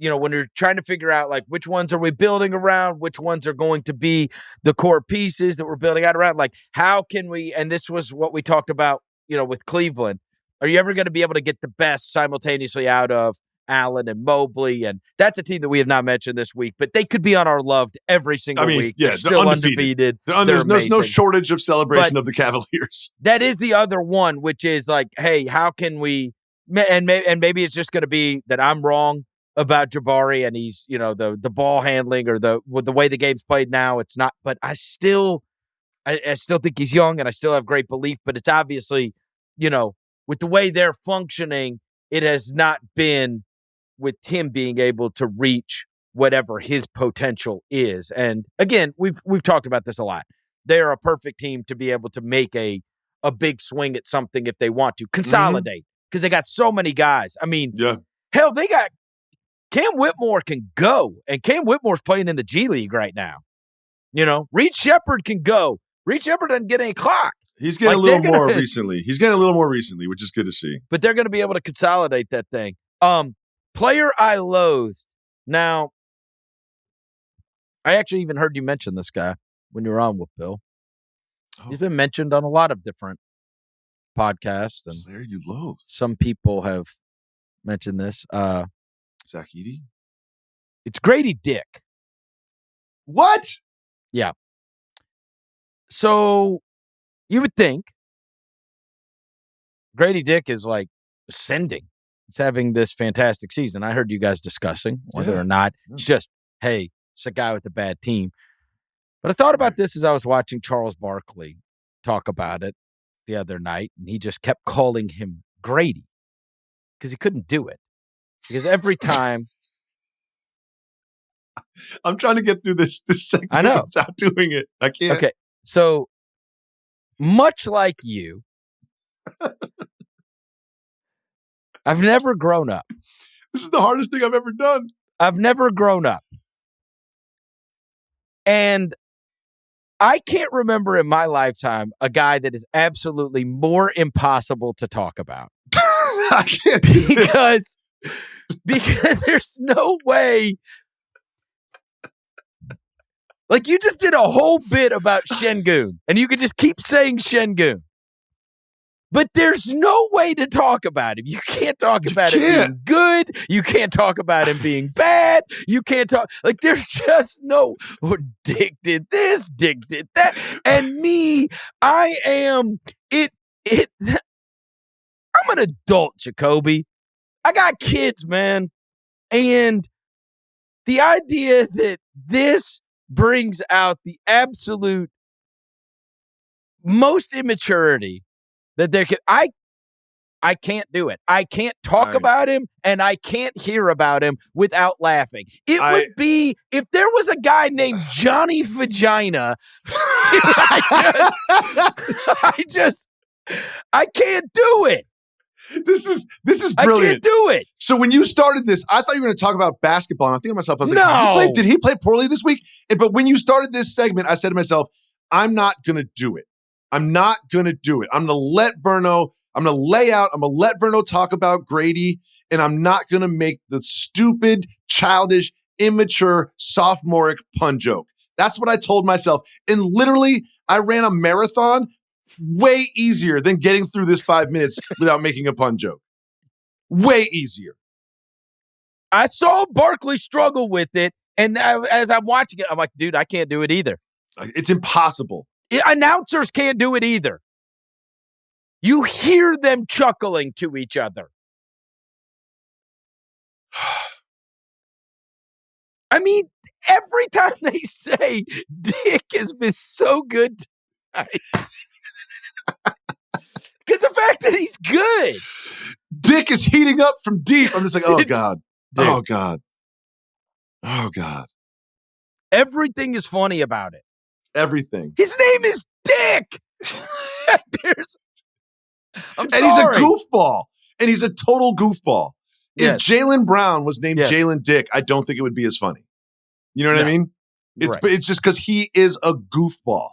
when you're trying to figure out, like, which ones are we building around, which ones are going to be the core pieces that we're building out around, like, how can we, and this was what we talked about, with Cleveland, are you ever going to be able to get the best simultaneously out of Allen and Mobley? And that's a team that we have not mentioned this week, but they could be on our loved every single week. Yeah, they're still undefeated. There's no shortage of celebration of the Cavaliers. That is the other one, which is like, hey, how can we, and maybe it's just going to be that I'm wrong about Jabari and he's, the ball handling or the way the game's played now, it's not, but I still think he's young and I still have great belief, but it's obviously, with the way they're functioning, it has not been with him being able to reach whatever his potential is. And again, we've talked about this a lot. They're a perfect team to be able to make a big swing at something if they want to. Consolidate, because they got so many guys. I mean, hell, they got Cam Whitmore can go, and Cam Whitmore's playing in the G League right now. Reed Shepherd can go. Reed Shepherd doesn't get any clock. He's getting a little more recently. He's getting a little more recently, which is good to see. But they're going to be able to consolidate that thing. Player I loathed. Now, I actually even heard you mention this guy when you were on with Bill. He's been mentioned on a lot of different podcasts. And player you loathed. Some people have mentioned this. Zach Edey? It's Grady Dick. What? Yeah. So you would think Grady Dick is like ascending. He's having this fantastic season. I heard you guys discussing whether or not it's just, hey, it's a guy with a bad team. But I thought about this as I was watching Charles Barkley talk about it the other night, and he just kept calling him Grady because he couldn't do it. Because every time I'm trying to get through this segment I know. without doing it. I can't. Okay, so much like you, I've never grown up. This is the hardest thing I've ever done. I've never grown up. And I can't remember in my lifetime a guy that is absolutely more impossible to talk about. I can't do because there's no way. Like, you just did a whole bit about Sengun, and you could just keep saying Sengun. But there's no way to talk about him. You can't talk about him being good. You can't talk about him being bad. You can't talk. Like, there's just no, Dick did this, Dick did that. And me, I am, I'm an adult, Jacoby. I got kids, man. And the idea that this brings out the absolute most immaturity that there can, I can't do it. I can't talk about him, and I can't hear about him without laughing. It would be if there was a guy named Johnny Vagina. I can't do it. This is brilliant. I can't do it. So when you started this, I thought you were going to talk about basketball. And I'm thinking to myself, I was like, no. Did he play poorly this week? But when you started this segment, I said to myself, I'm not going to do it. I'm not going to do it. I'm going to let Verno, I'm going to lay out, I'm going to let Verno talk about Grady, and I'm not going to make the stupid, childish, immature, sophomoric pun joke. That's what I told myself. And literally, I ran a marathon way easier than getting through this 5 minutes without making a pun joke. Way easier. I saw Barkley struggle with it, and as I'm watching it, I'm like, dude, I can't do it either. It's impossible. Announcers can't do it either. You hear them chuckling to each other. I mean, every time they say Dick has been so good tonight. Because the fact that he's good. Dick is heating up from deep. I'm just like, oh, God. Dude. Oh, God. Oh, God. Everything is funny about it. Everything. His name is Dick. And he's a goofball. And he's a total goofball. If Jaylen Brown was named Jaylen Dick, I don't think it would be as funny. You know what I mean? It's just because he is a goofball.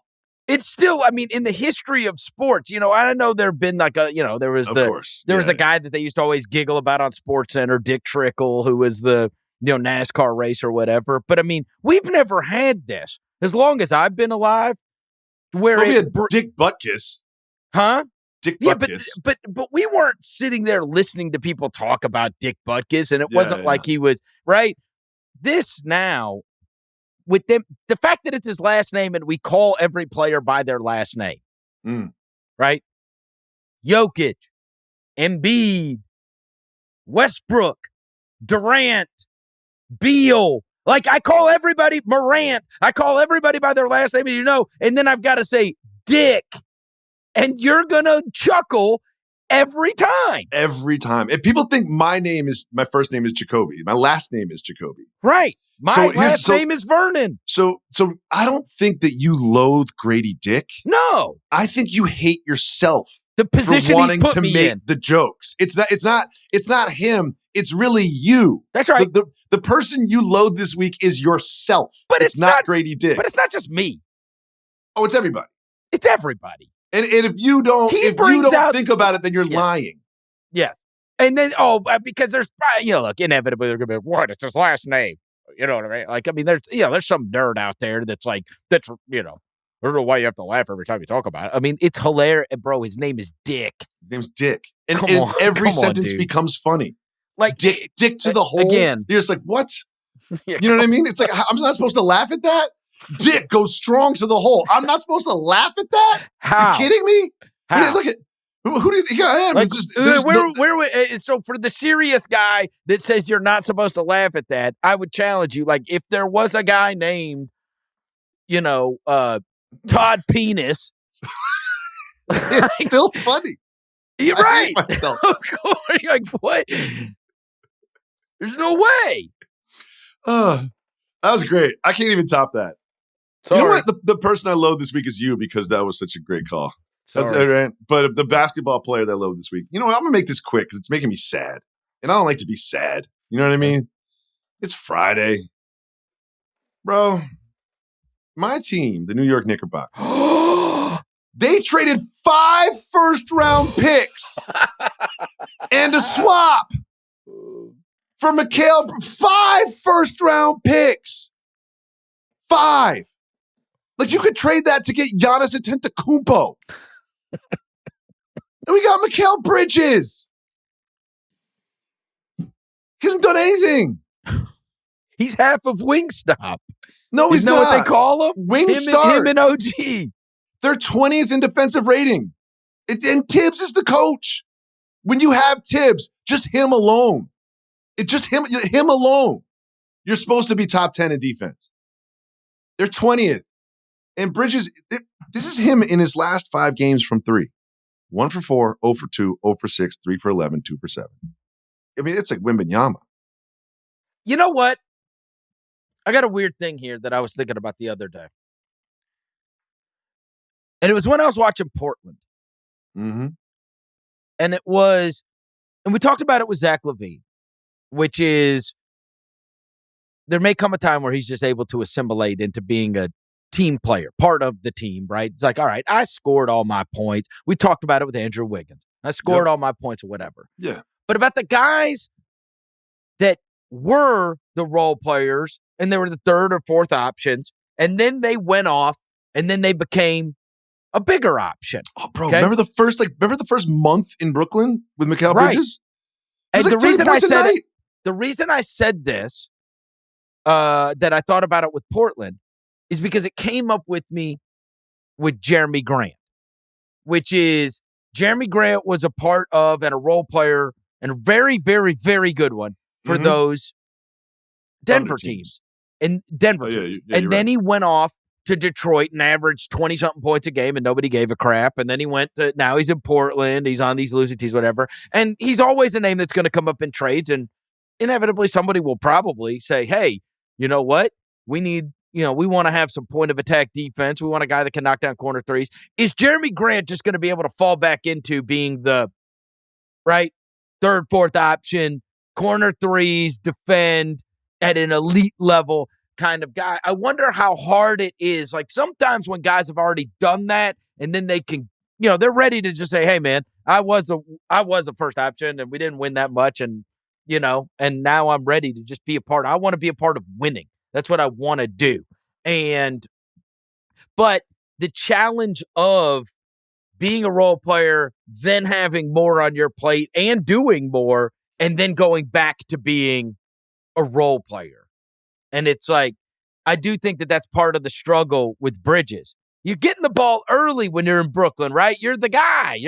It's still, I mean, in the history of sports, I know there have been like a, there was a guy that they used to always giggle about on SportsCenter, Dick Trickle, who was the, NASCAR race or whatever. But I mean, we've never had this as long as I've been alive. Where we had Dick Butkus. Huh? Dick Butkus. But we weren't sitting there listening to people talk about Dick Butkus, and it wasn't like he was, right? This now, with them, the fact that it's his last name and we call every player by their last name, right? Jokic, Embiid, Westbrook, Durant, Beal. Like, I call everybody Morant. I call everybody by their last name, and then I've got to say Dick. And you're going to chuckle every time. Every time. If people think my first name is Jacoby. My last name is Jacoby. Right. My last name is Vernon. So I don't think that you loathe Grady Dick. No. I think you hate yourself. The position for wanting he's put to me make in. the jokes. It's not him. It's really you. That's right. The person you loathe this week is yourself. But it's not Grady Dick. But it's not just me. Oh, it's everybody. It's everybody. And if you don't think about it, then you're lying. Yes. And then because there's look, inevitably they're gonna be like, what? It's his last name. You know what I mean? Like, I mean, there's some nerd out there that's I don't know why you have to laugh every time you talk about it. I mean, it's hilarious. Bro, his name is Dick. His name's Dick. And every sentence becomes funny. Like, Dick to the hole. Again. You're just like, what? You know what I mean? It's like, I'm not supposed to laugh at that? Dick goes strong to the hole. I'm not supposed to laugh at that? How? You kidding me? How? Look at, who do you think I am? Like, so for the serious guy that says you're not supposed to laugh at that, I would challenge you. Like, if there was a guy named, Todd Penis. It's still funny. You're right. I hate myself. You're like, what? There's no way. I That was great. I can't even top that. Sorry. You know what? The person I loathe this week is you because that was such a great call. Sorry. Right. But the basketball player that I loathe this week, you know what? I'm going to make this quick because it's making me sad. And I don't like to be sad. You know what I mean? It's Friday. Bro, my team, the New York Knickerbockers, they traded 5 first-round picks and a swap for Mikal. 5 first-round picks. 5. Like, you could trade that to get Giannis Antetokounmpo. And we got Mikal Bridges. He hasn't done anything. He's half of Wingstop. No, he's Isn't that not. what they call him? Wingstar. Him and OG. They're 20th in defensive rating. And Tibbs is the coach. When you have Tibbs, just him alone. Just him alone. You're supposed to be top 10 in defense. They're 20th. And Bridges, this is him in his last 5 games from 3. 1 for 4, 0 for 2, 0 for 6, 3 for 11, 2 for 7. I mean, it's like Wembanyama. You know what? I got a weird thing here that I was thinking about the other day. And it was when I was watching Portland. Mm-hmm. And we talked about it with Zach LaVine, which is there may come a time where he's just able to assimilate into being a team player, part of the team, right? It's like, all right, I scored all my points. We talked about it with Andrew Wiggins. I scored all my points or whatever. Yeah. But about the guys that were the role players and they were the 3rd or 4th options, and then they went off and then they became a bigger option. Oh, bro, remember the first month in Brooklyn with Mikal Bridges? And like the reason I said this, that I thought about it with Portland, is because it came up with me with Jeremy Grant, which is Jeremy Grant was a part of and a role player and a very, very, very good one for those Denver teams. And Denver teams. And then he went off to Detroit and averaged 20-something points a game and nobody gave a crap. And then he went to, now he's in Portland. He's on these losing teams, whatever. And he's always a name that's going to come up in trades. And inevitably somebody will probably say, hey, you know what? We need, we want to have some point of attack defense. We want a guy that can knock down corner threes. Is Jeremy Grant just going to be able to fall back into being the, right, 3rd, 4th option, corner threes, defend at an elite level kind of guy? I wonder how hard it is. Like sometimes when guys have already done that and then they can, they're ready to just say, hey man, I was a first option and we didn't win that much. And, and now I'm ready to just be a part. I want to be a part of winning. That's what I want to do. But the challenge of being a role player, then having more on your plate and doing more, and then going back to being a role player. And it's like, I do think that that's part of the struggle with Bridges. You're getting the ball early when you're in Brooklyn, right? You're the guy.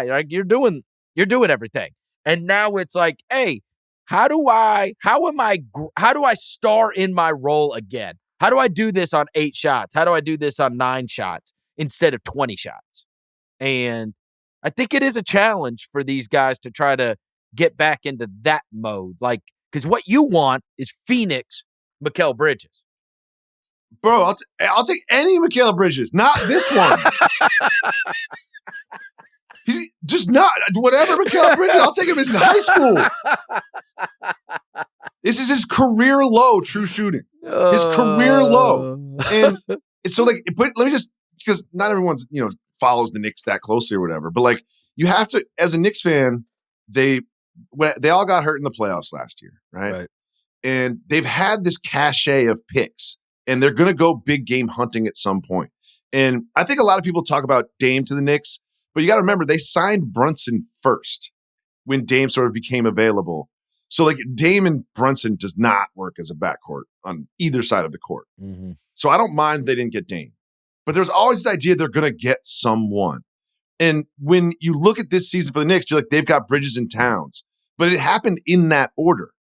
Like you're doing everything. And now it's like, hey, how do I star in my role again? How do I do this on 8 shots? How do I do this on 9 shots instead of 20 shots? And I think it is a challenge for these guys to try to get back into that mode. Like, because what you want is Phoenix Mikal Bridges. Bro, I'll take any Mikal Bridges, not this one. He's just not whatever Mikal Bridges. I'll take him as in high school. This is his career low, true shooting. His career low, and so like, but let me just, because not everyone's follows the Knicks that closely or whatever, but like you have to, as a Knicks fan, they all got hurt in the playoffs last year, right? And they've had this cachet of picks, and they're going to go big game hunting at some point. And I think a lot of people talk about Dame to the Knicks, but you got to remember they signed Brunson first when Dame sort of became available. So like Dame and Brunson does not work as a backcourt on either side of the court. Mm-hmm. So I don't mind they didn't get Dame, but there's always this idea they're going to get someone. And when you look at this season for the Knicks, you're like, they've got Bridges and Towns, but it happened in that order.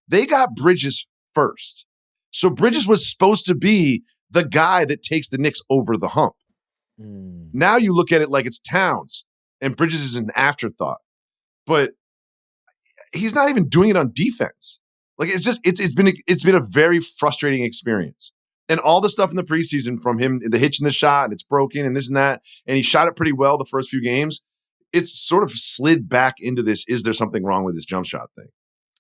They got Bridges first. So Bridges was supposed to be the guy that takes the Knicks over the hump. Now you look at it like it's Towns and Bridges is an afterthought, but he's not even doing it on defense. Like it's been a very frustrating experience. And all the stuff in the preseason from him, the hitch in the shot, and it's broken and this and that, and he shot it pretty well the first few games. It's sort of slid back into this, is there something wrong with his jump shot thing?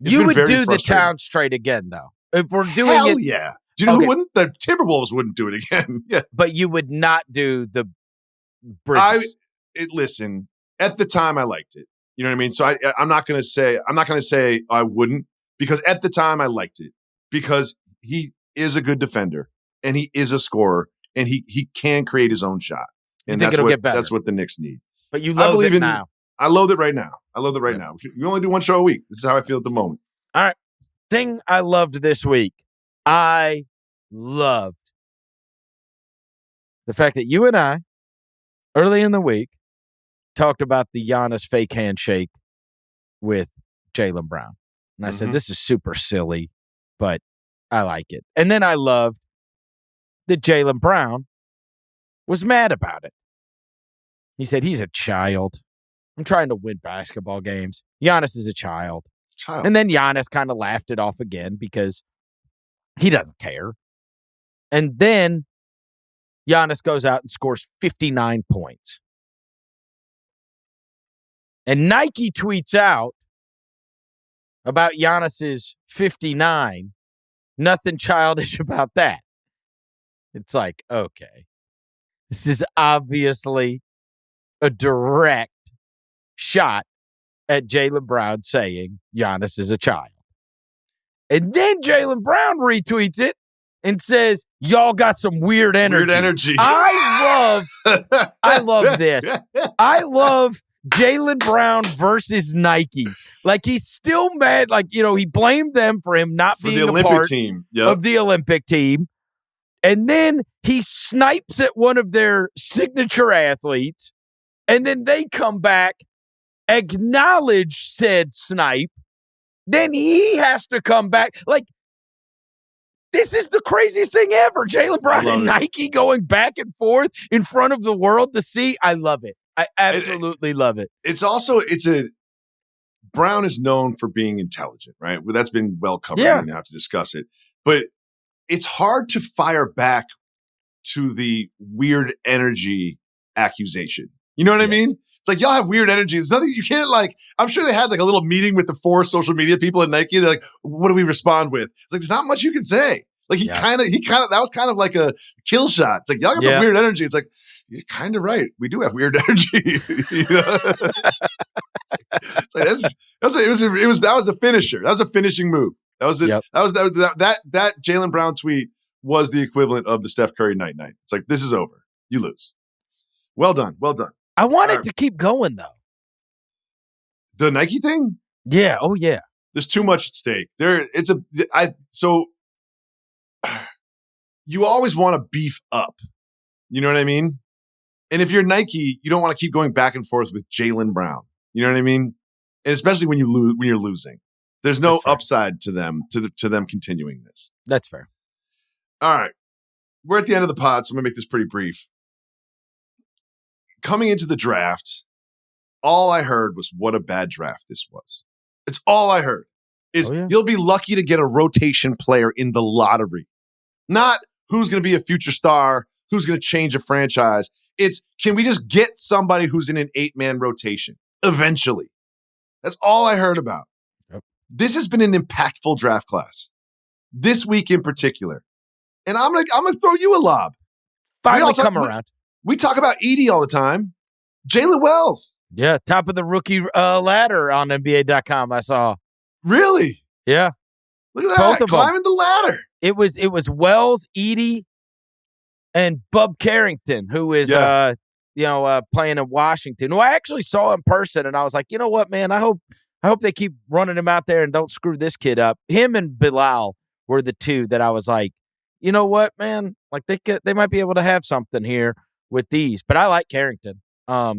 You would do the Towns trade again, though. If we're doing Hell it. Yeah. Do you know who wouldn't? The Timberwolves wouldn't do it again. Yeah. But you would not do the Bridges. Listen, at the time I liked it. You know what I mean? So I'm not going to say I wouldn't, because at the time I liked it, because he is a good defender and he is a scorer and he can create his own shot. And that's what the Knicks need. But you loathe it now. I loathe it right now. Now. We only do one show a week. This is how I feel at the moment. All right. Thing I loved this week. I loved the fact that you and I, early in the week, talked about the Giannis fake handshake with Jaylen Brown. And I said, this is super silly, but I like it. And then I loved that Jaylen Brown was mad about it. He said, he's a child. I'm trying to win basketball games. Giannis is a child. And then Giannis kind of laughed it off again because he doesn't care. And then Giannis goes out and scores 59 points. And Nike tweets out about Giannis's 59. Nothing childish about that. It's like, okay. This is obviously a direct shot at Jaylen Brown saying Giannis is a child. And then Jaylen Brown retweets it and says, y'all got some weird energy. I love this. I love Jaylen Brown versus Nike. Like, he's still mad. Like, he blamed them for him not being a part of the Olympic team. And then he snipes at one of their signature athletes. And then they come back, acknowledge said snipe. Then he has to come back. Like, this is the craziest thing ever. Jaylen Brown and Nike going back and forth in front of the world to see. I love it. I absolutely love it. Brown is known for being intelligent, right? Well, that's been well covered. We don't have to discuss it. But it's hard to fire back to the weird energy accusation. You know what I mean? It's like, y'all have weird energy. There's nothing you can't I'm sure they had a little meeting with the 4 social media people at Nike. They're like, what do we respond with? It's like, there's not much you can say. Like he kind of, that was kind of like a kill shot. It's like, y'all got some weird energy. It's like, you're kind of right. We do have weird energy. You know? That was a finisher. That was a finishing move. That was it. Yep. That Jaylen Brown tweet was the equivalent of the Steph Curry night. It's like, this is over. You lose. Well done. I want it to keep going, though. The Nike thing? Yeah. Oh, yeah. There's too much at stake. So you always want to beef up. You know what I mean? And if you're Nike, you don't want to keep going back and forth with Jaylen Brown. You know what I mean? And especially when you're losing. There's no upside to them, to them continuing this. That's fair. All right. We're at the end of the pod, so I'm going to make this pretty brief. Coming into the draft, all I heard was what a bad draft this was. It's all I heard is you'll be lucky to get a rotation player in the lottery. Not who's going to be a future star, who's going to change a franchise. It's, can we just get somebody who's in an 8-man rotation eventually? That's all I heard about. Yep. This has been an impactful draft class. This week in particular. And I'm gonna throw you a lob. Finally come around. We talk about Edie all the time. Jalen Wells. Yeah, top of the rookie ladder on NBA.com, I saw. Really? Yeah. Look at that. Both of climbing the ladder. It was Wells, Edie, and Bub Carrington, who is playing in Washington, who I actually saw in person, and I was like, you know what, man, I hope they keep running him out there and don't screw this kid up. Him and Bilal were the two that I was like, you know what, man, like they might be able to have something here with these. But I like Carrington.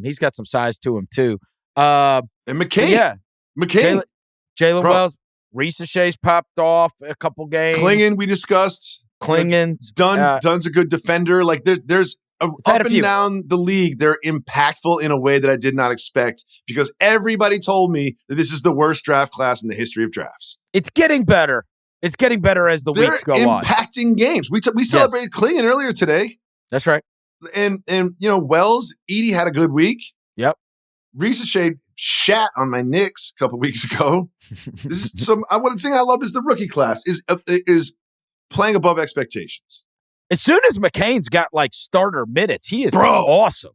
He's got some size to him too. And McCain. Yeah. McCain. Jaylen Wells. Reese Shay's popped off a couple games. Clingan, we discussed. Clingan. Dunn's a good defender. Like there's up and down the league, they're impactful in a way that I did not expect, because everybody told me that this is the worst draft class in the history of drafts. It's getting better. It's getting better as the weeks go on. They're impacting games. We celebrated Klingon earlier today. That's right. And Wells, Edie had a good week. Yep. Risa shat on my Knicks a couple weeks ago. This is one thing I loved is the rookie class is playing above expectations. As soon as McCain's got starter minutes, he is awesome.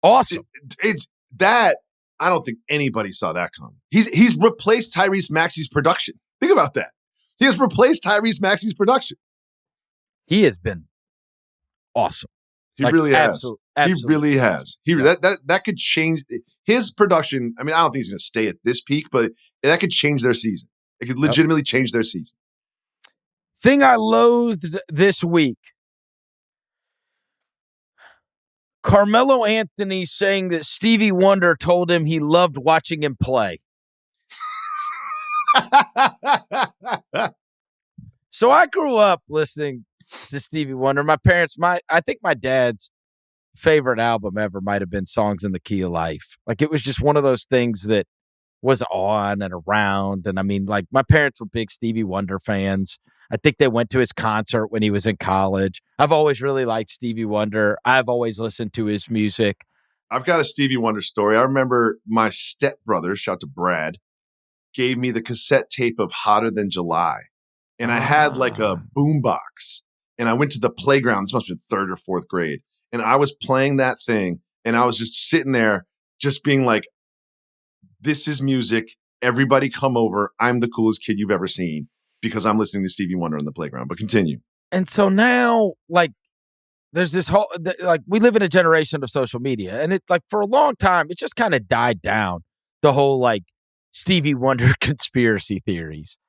Awesome. It's that I don't think anybody saw that coming. He's replaced Tyrese Maxey's production. Think about that. He has replaced Tyrese Maxey's production. He has been awesome. He really has. He really has. That could change his production. I mean, I don't think he's going to stay at this peak, but that could change their season. It could legitimately change their season. Thing I loathed this week. Carmelo Anthony saying that Stevie Wonder told him he loved watching him play. So I grew up listening to Stevie Wonder. My parents, I think my dad's favorite album ever might have been Songs in the Key of Life. It was just one of those things that was on and around. And I mean, my parents were big Stevie Wonder fans. I think they went to his concert when he was in college. I've always really liked Stevie Wonder. I've always listened to his music. I've got a Stevie Wonder story. I remember my stepbrother, shout out to Brad, gave me the cassette tape of Hotter Than July. And I had a boombox. And I went to the playground. This must have been 3rd or 4th grade. And I was playing that thing. And I was just sitting there just being like, this is music. Everybody come over. I'm the coolest kid you've ever seen. Because I'm listening to Stevie Wonder on the playground. But continue. And so now, there's this whole, we live in a generation of social media. And it, for a long time, it just kind of died down. The whole, Stevie Wonder conspiracy theories.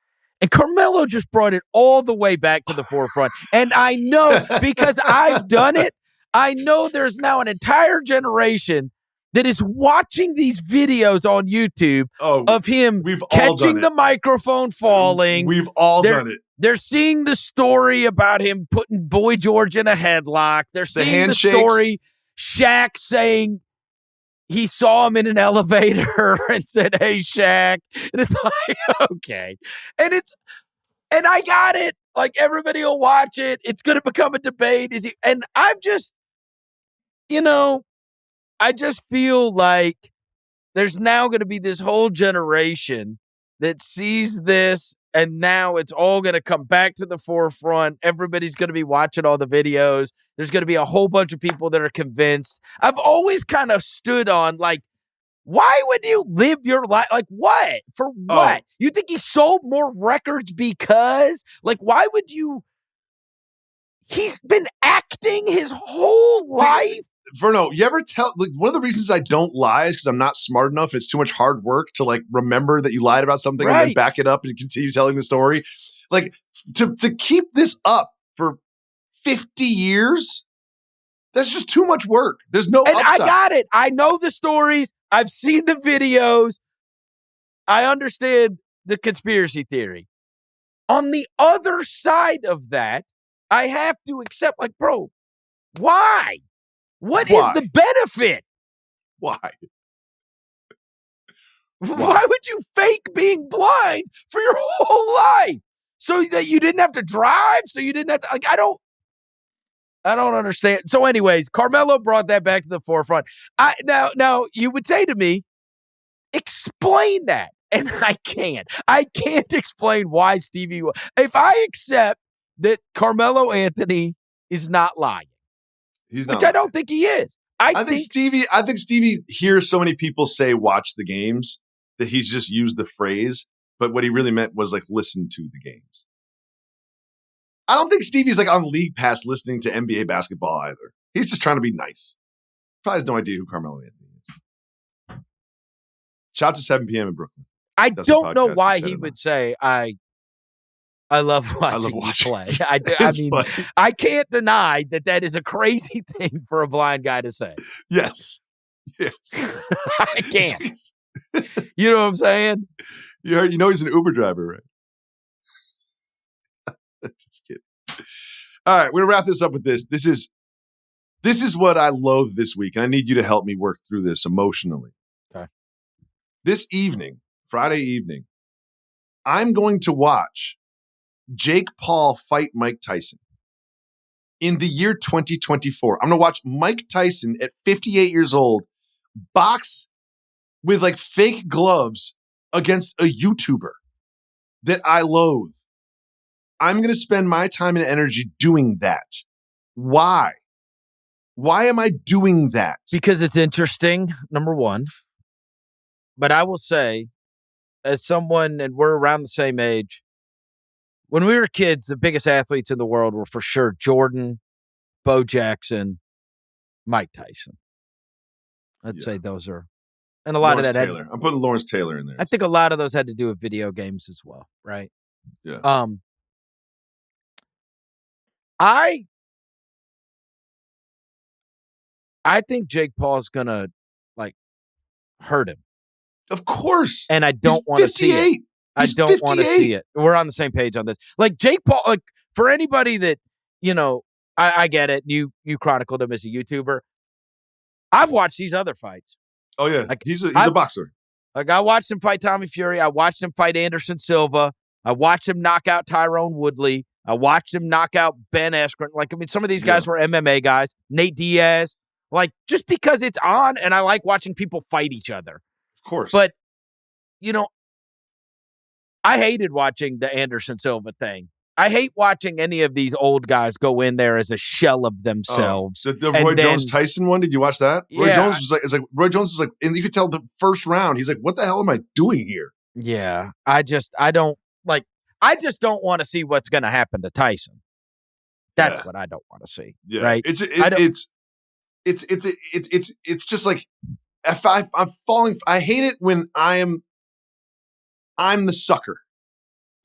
And Carmelo just brought it all the way back to the forefront. And I know, because I've done it, I know there's now an entire generation that is watching these videos on YouTube of him catching the microphone falling. We've all done it. They're seeing the story about him putting Boy George in a headlock. They're seeing the story, Shaq saying he saw him in an elevator and said, "Hey, Shaq." And it's okay. And I got it. Everybody will watch it. It's going to become a debate. And I'm just, I just feel like there's now going to be this whole generation that sees this, and now it's all going to come back to the forefront. Everybody's going to be watching all the videos. There's going to be a whole bunch of people that are convinced. I've always kind of stood on, why would you live your life? What? For what? You think he sold more records because? Why would you? He's been acting his whole life. Verno, you ever tell, one of the reasons I don't lie is because I'm not smart enough. It's too much hard work to remember that you lied about something and then back it up and continue telling the story. To keep this up for 50 years, that's just too much work. There's no upside. I got it. I know the stories. I've seen the videos. I understand the conspiracy theory. On the other side of that, I have to accept, bro, why? What is the benefit? Why? Why would you fake being blind for your whole life? So that you didn't have to drive? So you didn't have to, I don't understand. So anyways, Carmelo brought that back to the forefront. Now you would say to me, explain that. And I can't. I can't explain why Stevie, if I accept that Carmelo Anthony is not lying, he's not which lying. I don't think he is. I think Stevie hears so many people say watch the games that he's just used the phrase, but what he really meant was listen to the games. I don't think Stevie's on League Pass listening to NBA basketball either. He's just trying to be nice. Probably has no idea who Carmelo Anthony is. Shout out to 7 p.m. in Brooklyn. I don't know why he would say I love watching you play. I mean, funny. I can't deny that is a crazy thing for a blind guy to say. Yes. I can't. You know what I'm saying? You know he's an Uber driver, right? Just kidding. All right, we're gonna wrap this up with this. This is what I loathe this week, and I need you to help me work through this emotionally. Okay. This evening, Friday evening, I'm going to watch Jake Paul fight Mike Tyson in the year 2024. I'm going to watch Mike Tyson at 58 years old box with like fake gloves against a YouTuber that I loathe. I'm going to spend my time and energy doing that. Why? Why am I doing that? Because it's interesting, number one. But I will say, as someone, and we're around the same age, when we were kids, the biggest athletes in the world were for sure Jordan, Bo Jackson, Mike Tyson. I'd say those are, and a lot Lawrence of that. Taylor. I'm putting Lawrence Taylor in there. I think a lot of those had to do with video games as well, right? Yeah. I think Jake Paul's gonna like hurt him. Of course. And I don't want to see it. I don't want to see it. We're on the same page on this. Like Jake Paul, like for anybody that, I get it. You chronicled him as a YouTuber. I've watched these other fights. Oh yeah. Like, he's a boxer. Like I watched him fight Tommy Fury. I watched him fight Anderson Silva. I watched him knock out Tyrone Woodley. I watched him knock out Ben Askren. Like, I mean, some of these guys were MMA guys. Nate Diaz. Like, just because it's on and I like watching people fight each other. Of course. But, I hated watching the Anderson Silva thing. I hate watching any of these old guys go in there as a shell of themselves. The Roy Jones Tyson one, did you watch that? Yeah, Roy Jones was like, and you could tell the first round, he's like, what the hell am I doing here? Yeah. I just don't want to see what's going to happen to Tyson. That's what I don't want to see. Yeah. Right. It's just like, if I'm falling, I hate it when I'm the sucker.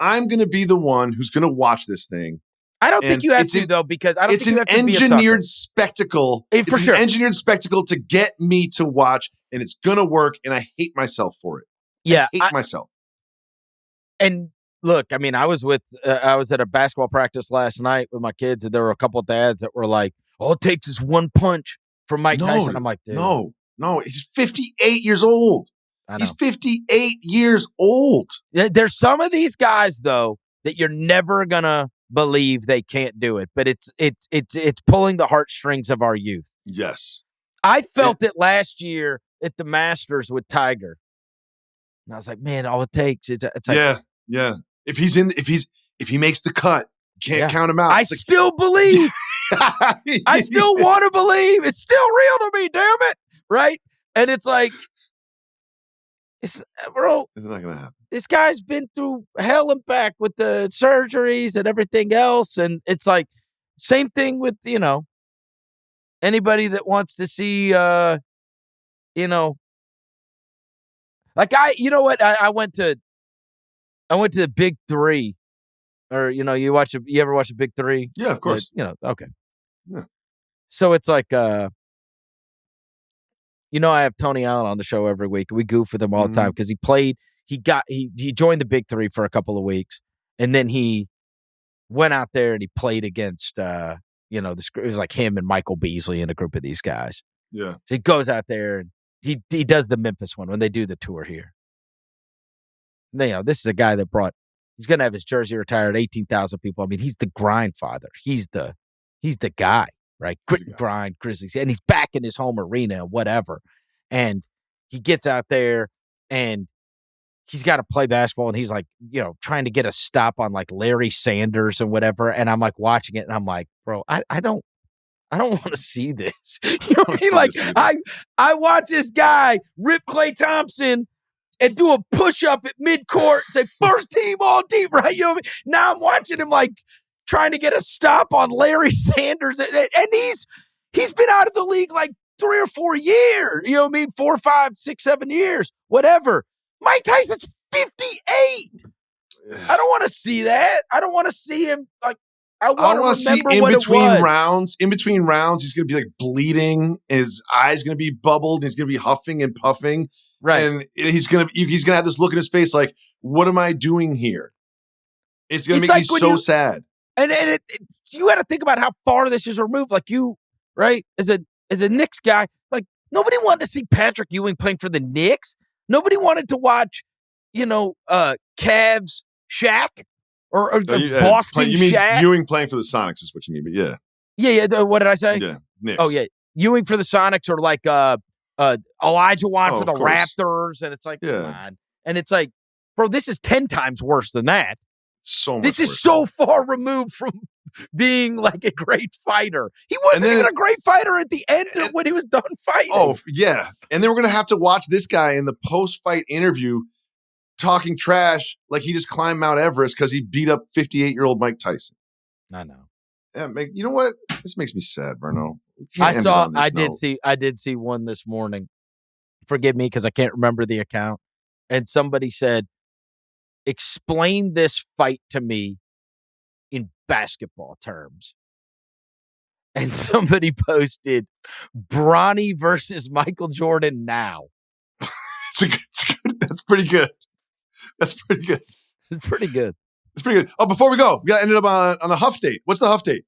I'm going to be the one who's going to watch this thing. I don't think you have to, though, because I don't think you have to be a sucker. It's an engineered spectacle. It's an engineered spectacle to get me to watch, and it's going to work, and I hate myself for it. Yeah. I hate myself. And look, I mean, I was at a basketball practice last night with my kids, and there were a couple of dads that were like, all it takes is one punch from Mike Tyson. I'm like, dude. No, he's 58 years old. He's 58 years old. There's some of these guys, though, that you're never going to believe they can't do it, but it's pulling the heartstrings of our youth. Yes. I felt it last year at the Masters with Tiger. And I was like, man, all it takes it's like, yeah. If he makes the cut, you can't count him out. I still believe. I still want to believe. It's still real to me, damn it. Right? And it's like, bro, it's not gonna happen. This guy's been through hell and back with the surgeries and everything else, and it's like same thing with anybody that wants to see like I went to the Big Three, or you ever watch a Big Three? Yeah, of course. Okay. Yeah. So it's like I have Tony Allen on the show every week. We goof with him all the time because he joined the Big Three for a couple of weeks, and then he went out there and he played against, it was like him and Michael Beasley and a group of these guys. Yeah. So he goes out there and he does the Memphis one when they do the tour here. This is a guy that he's going to have his jersey retired, 18,000 people. I mean, he's the grind father. He's the guy. Right, grit and grind, Grizzlies, and he's back in his home arena, whatever. And he gets out there, and he's got to play basketball, and he's like, trying to get a stop on like Larry Sanders and whatever. And I'm like watching it, and I'm like, bro, I don't want to see this. You know what I mean? Like I watch this guy rip Klay Thompson and do a push up at midcourt, and say first team all deep, right? You know what I mean? Now I'm watching him like trying to get a stop on Larry Sanders. And he's been out of the league like 3 or 4 years. You know what I mean? 4, 5, 6, 7 years, whatever. Mike Tyson's 58. I don't want to see that. I don't want to see him like, I want to see in between rounds. In between rounds, he's going to be like bleeding. His eyes going to be bubbled. He's going to be huffing and puffing. Right. And he's going to have this look in his face like, what am I doing here? It's going to make me so sad. And you got to think about how far this is removed. Like right? As a Knicks guy, like nobody wanted to see Patrick Ewing playing for the Knicks. Nobody wanted to watch, Cavs Shaq or Boston you mean Shaq. Ewing playing for the Sonics is what you mean, but yeah. Yeah. What did I say? Yeah, Knicks. Oh, yeah. Ewing for the Sonics or like Elijah Wan for the course. Raptors. And it's like, yeah. come on. And it's like, bro, this is 10 times worse than that. So much This is worse. so far removed from being like a great fighter. He wasn't even a great fighter at the end when he was done fighting. Oh, yeah. And then we're going to have to watch this guy in the post-fight interview talking trash like he just climbed Mount Everest because he beat up 58-year-old Mike Tyson. I know. Yeah, you know what? This makes me sad, Verno. I did see one this morning. Forgive me because I can't remember the account. And somebody said, explain this fight to me in basketball terms. And somebody posted Bronny versus Michael Jordan now. That's pretty good. That's pretty good. It's pretty good. It's pretty good. Oh, before we go, we got to end it up on a Huff date. What's the Huff date?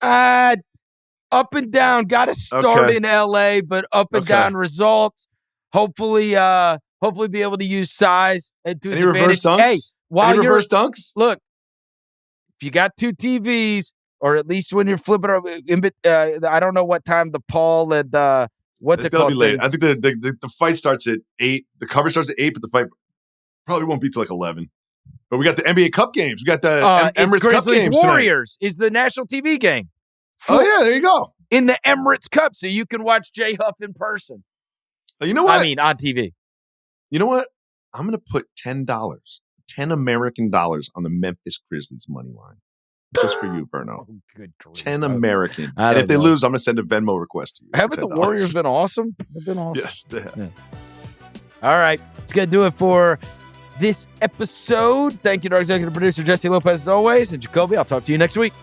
Up and down. Got to start in LA, but up and down results. Hopefully be able to use size and do his advantage. Reverse dunks? Hey, while Any reverse dunks? Look, if you got two TVs, or at least when you're flipping over, I don't know what time the Paul and what's it called? That'll be late. I think the fight starts at 8. The coverage starts at 8, but the fight probably won't be till like 11. But we got the NBA Cup games. We got the Emirates Cup games Warriors tonight. Is the national TV game. Oh, yeah, there you go. In the Emirates Cup, so you can watch J Huff in person. You know what? I mean, on TV. You know what? I'm going to put $10, $10 American dollars on the Memphis Grizzlies money line. Just for you, Verno. Oh, good grief. 10 American. And if they lose, I'm going to send a Venmo request to you. Haven't the Warriors been awesome? They've been awesome. Yes, they have. Yeah. All right. It's going to do it for this episode. Thank you to our executive producer, Jesse Lopez, as always. And Jacoby, I'll talk to you next week.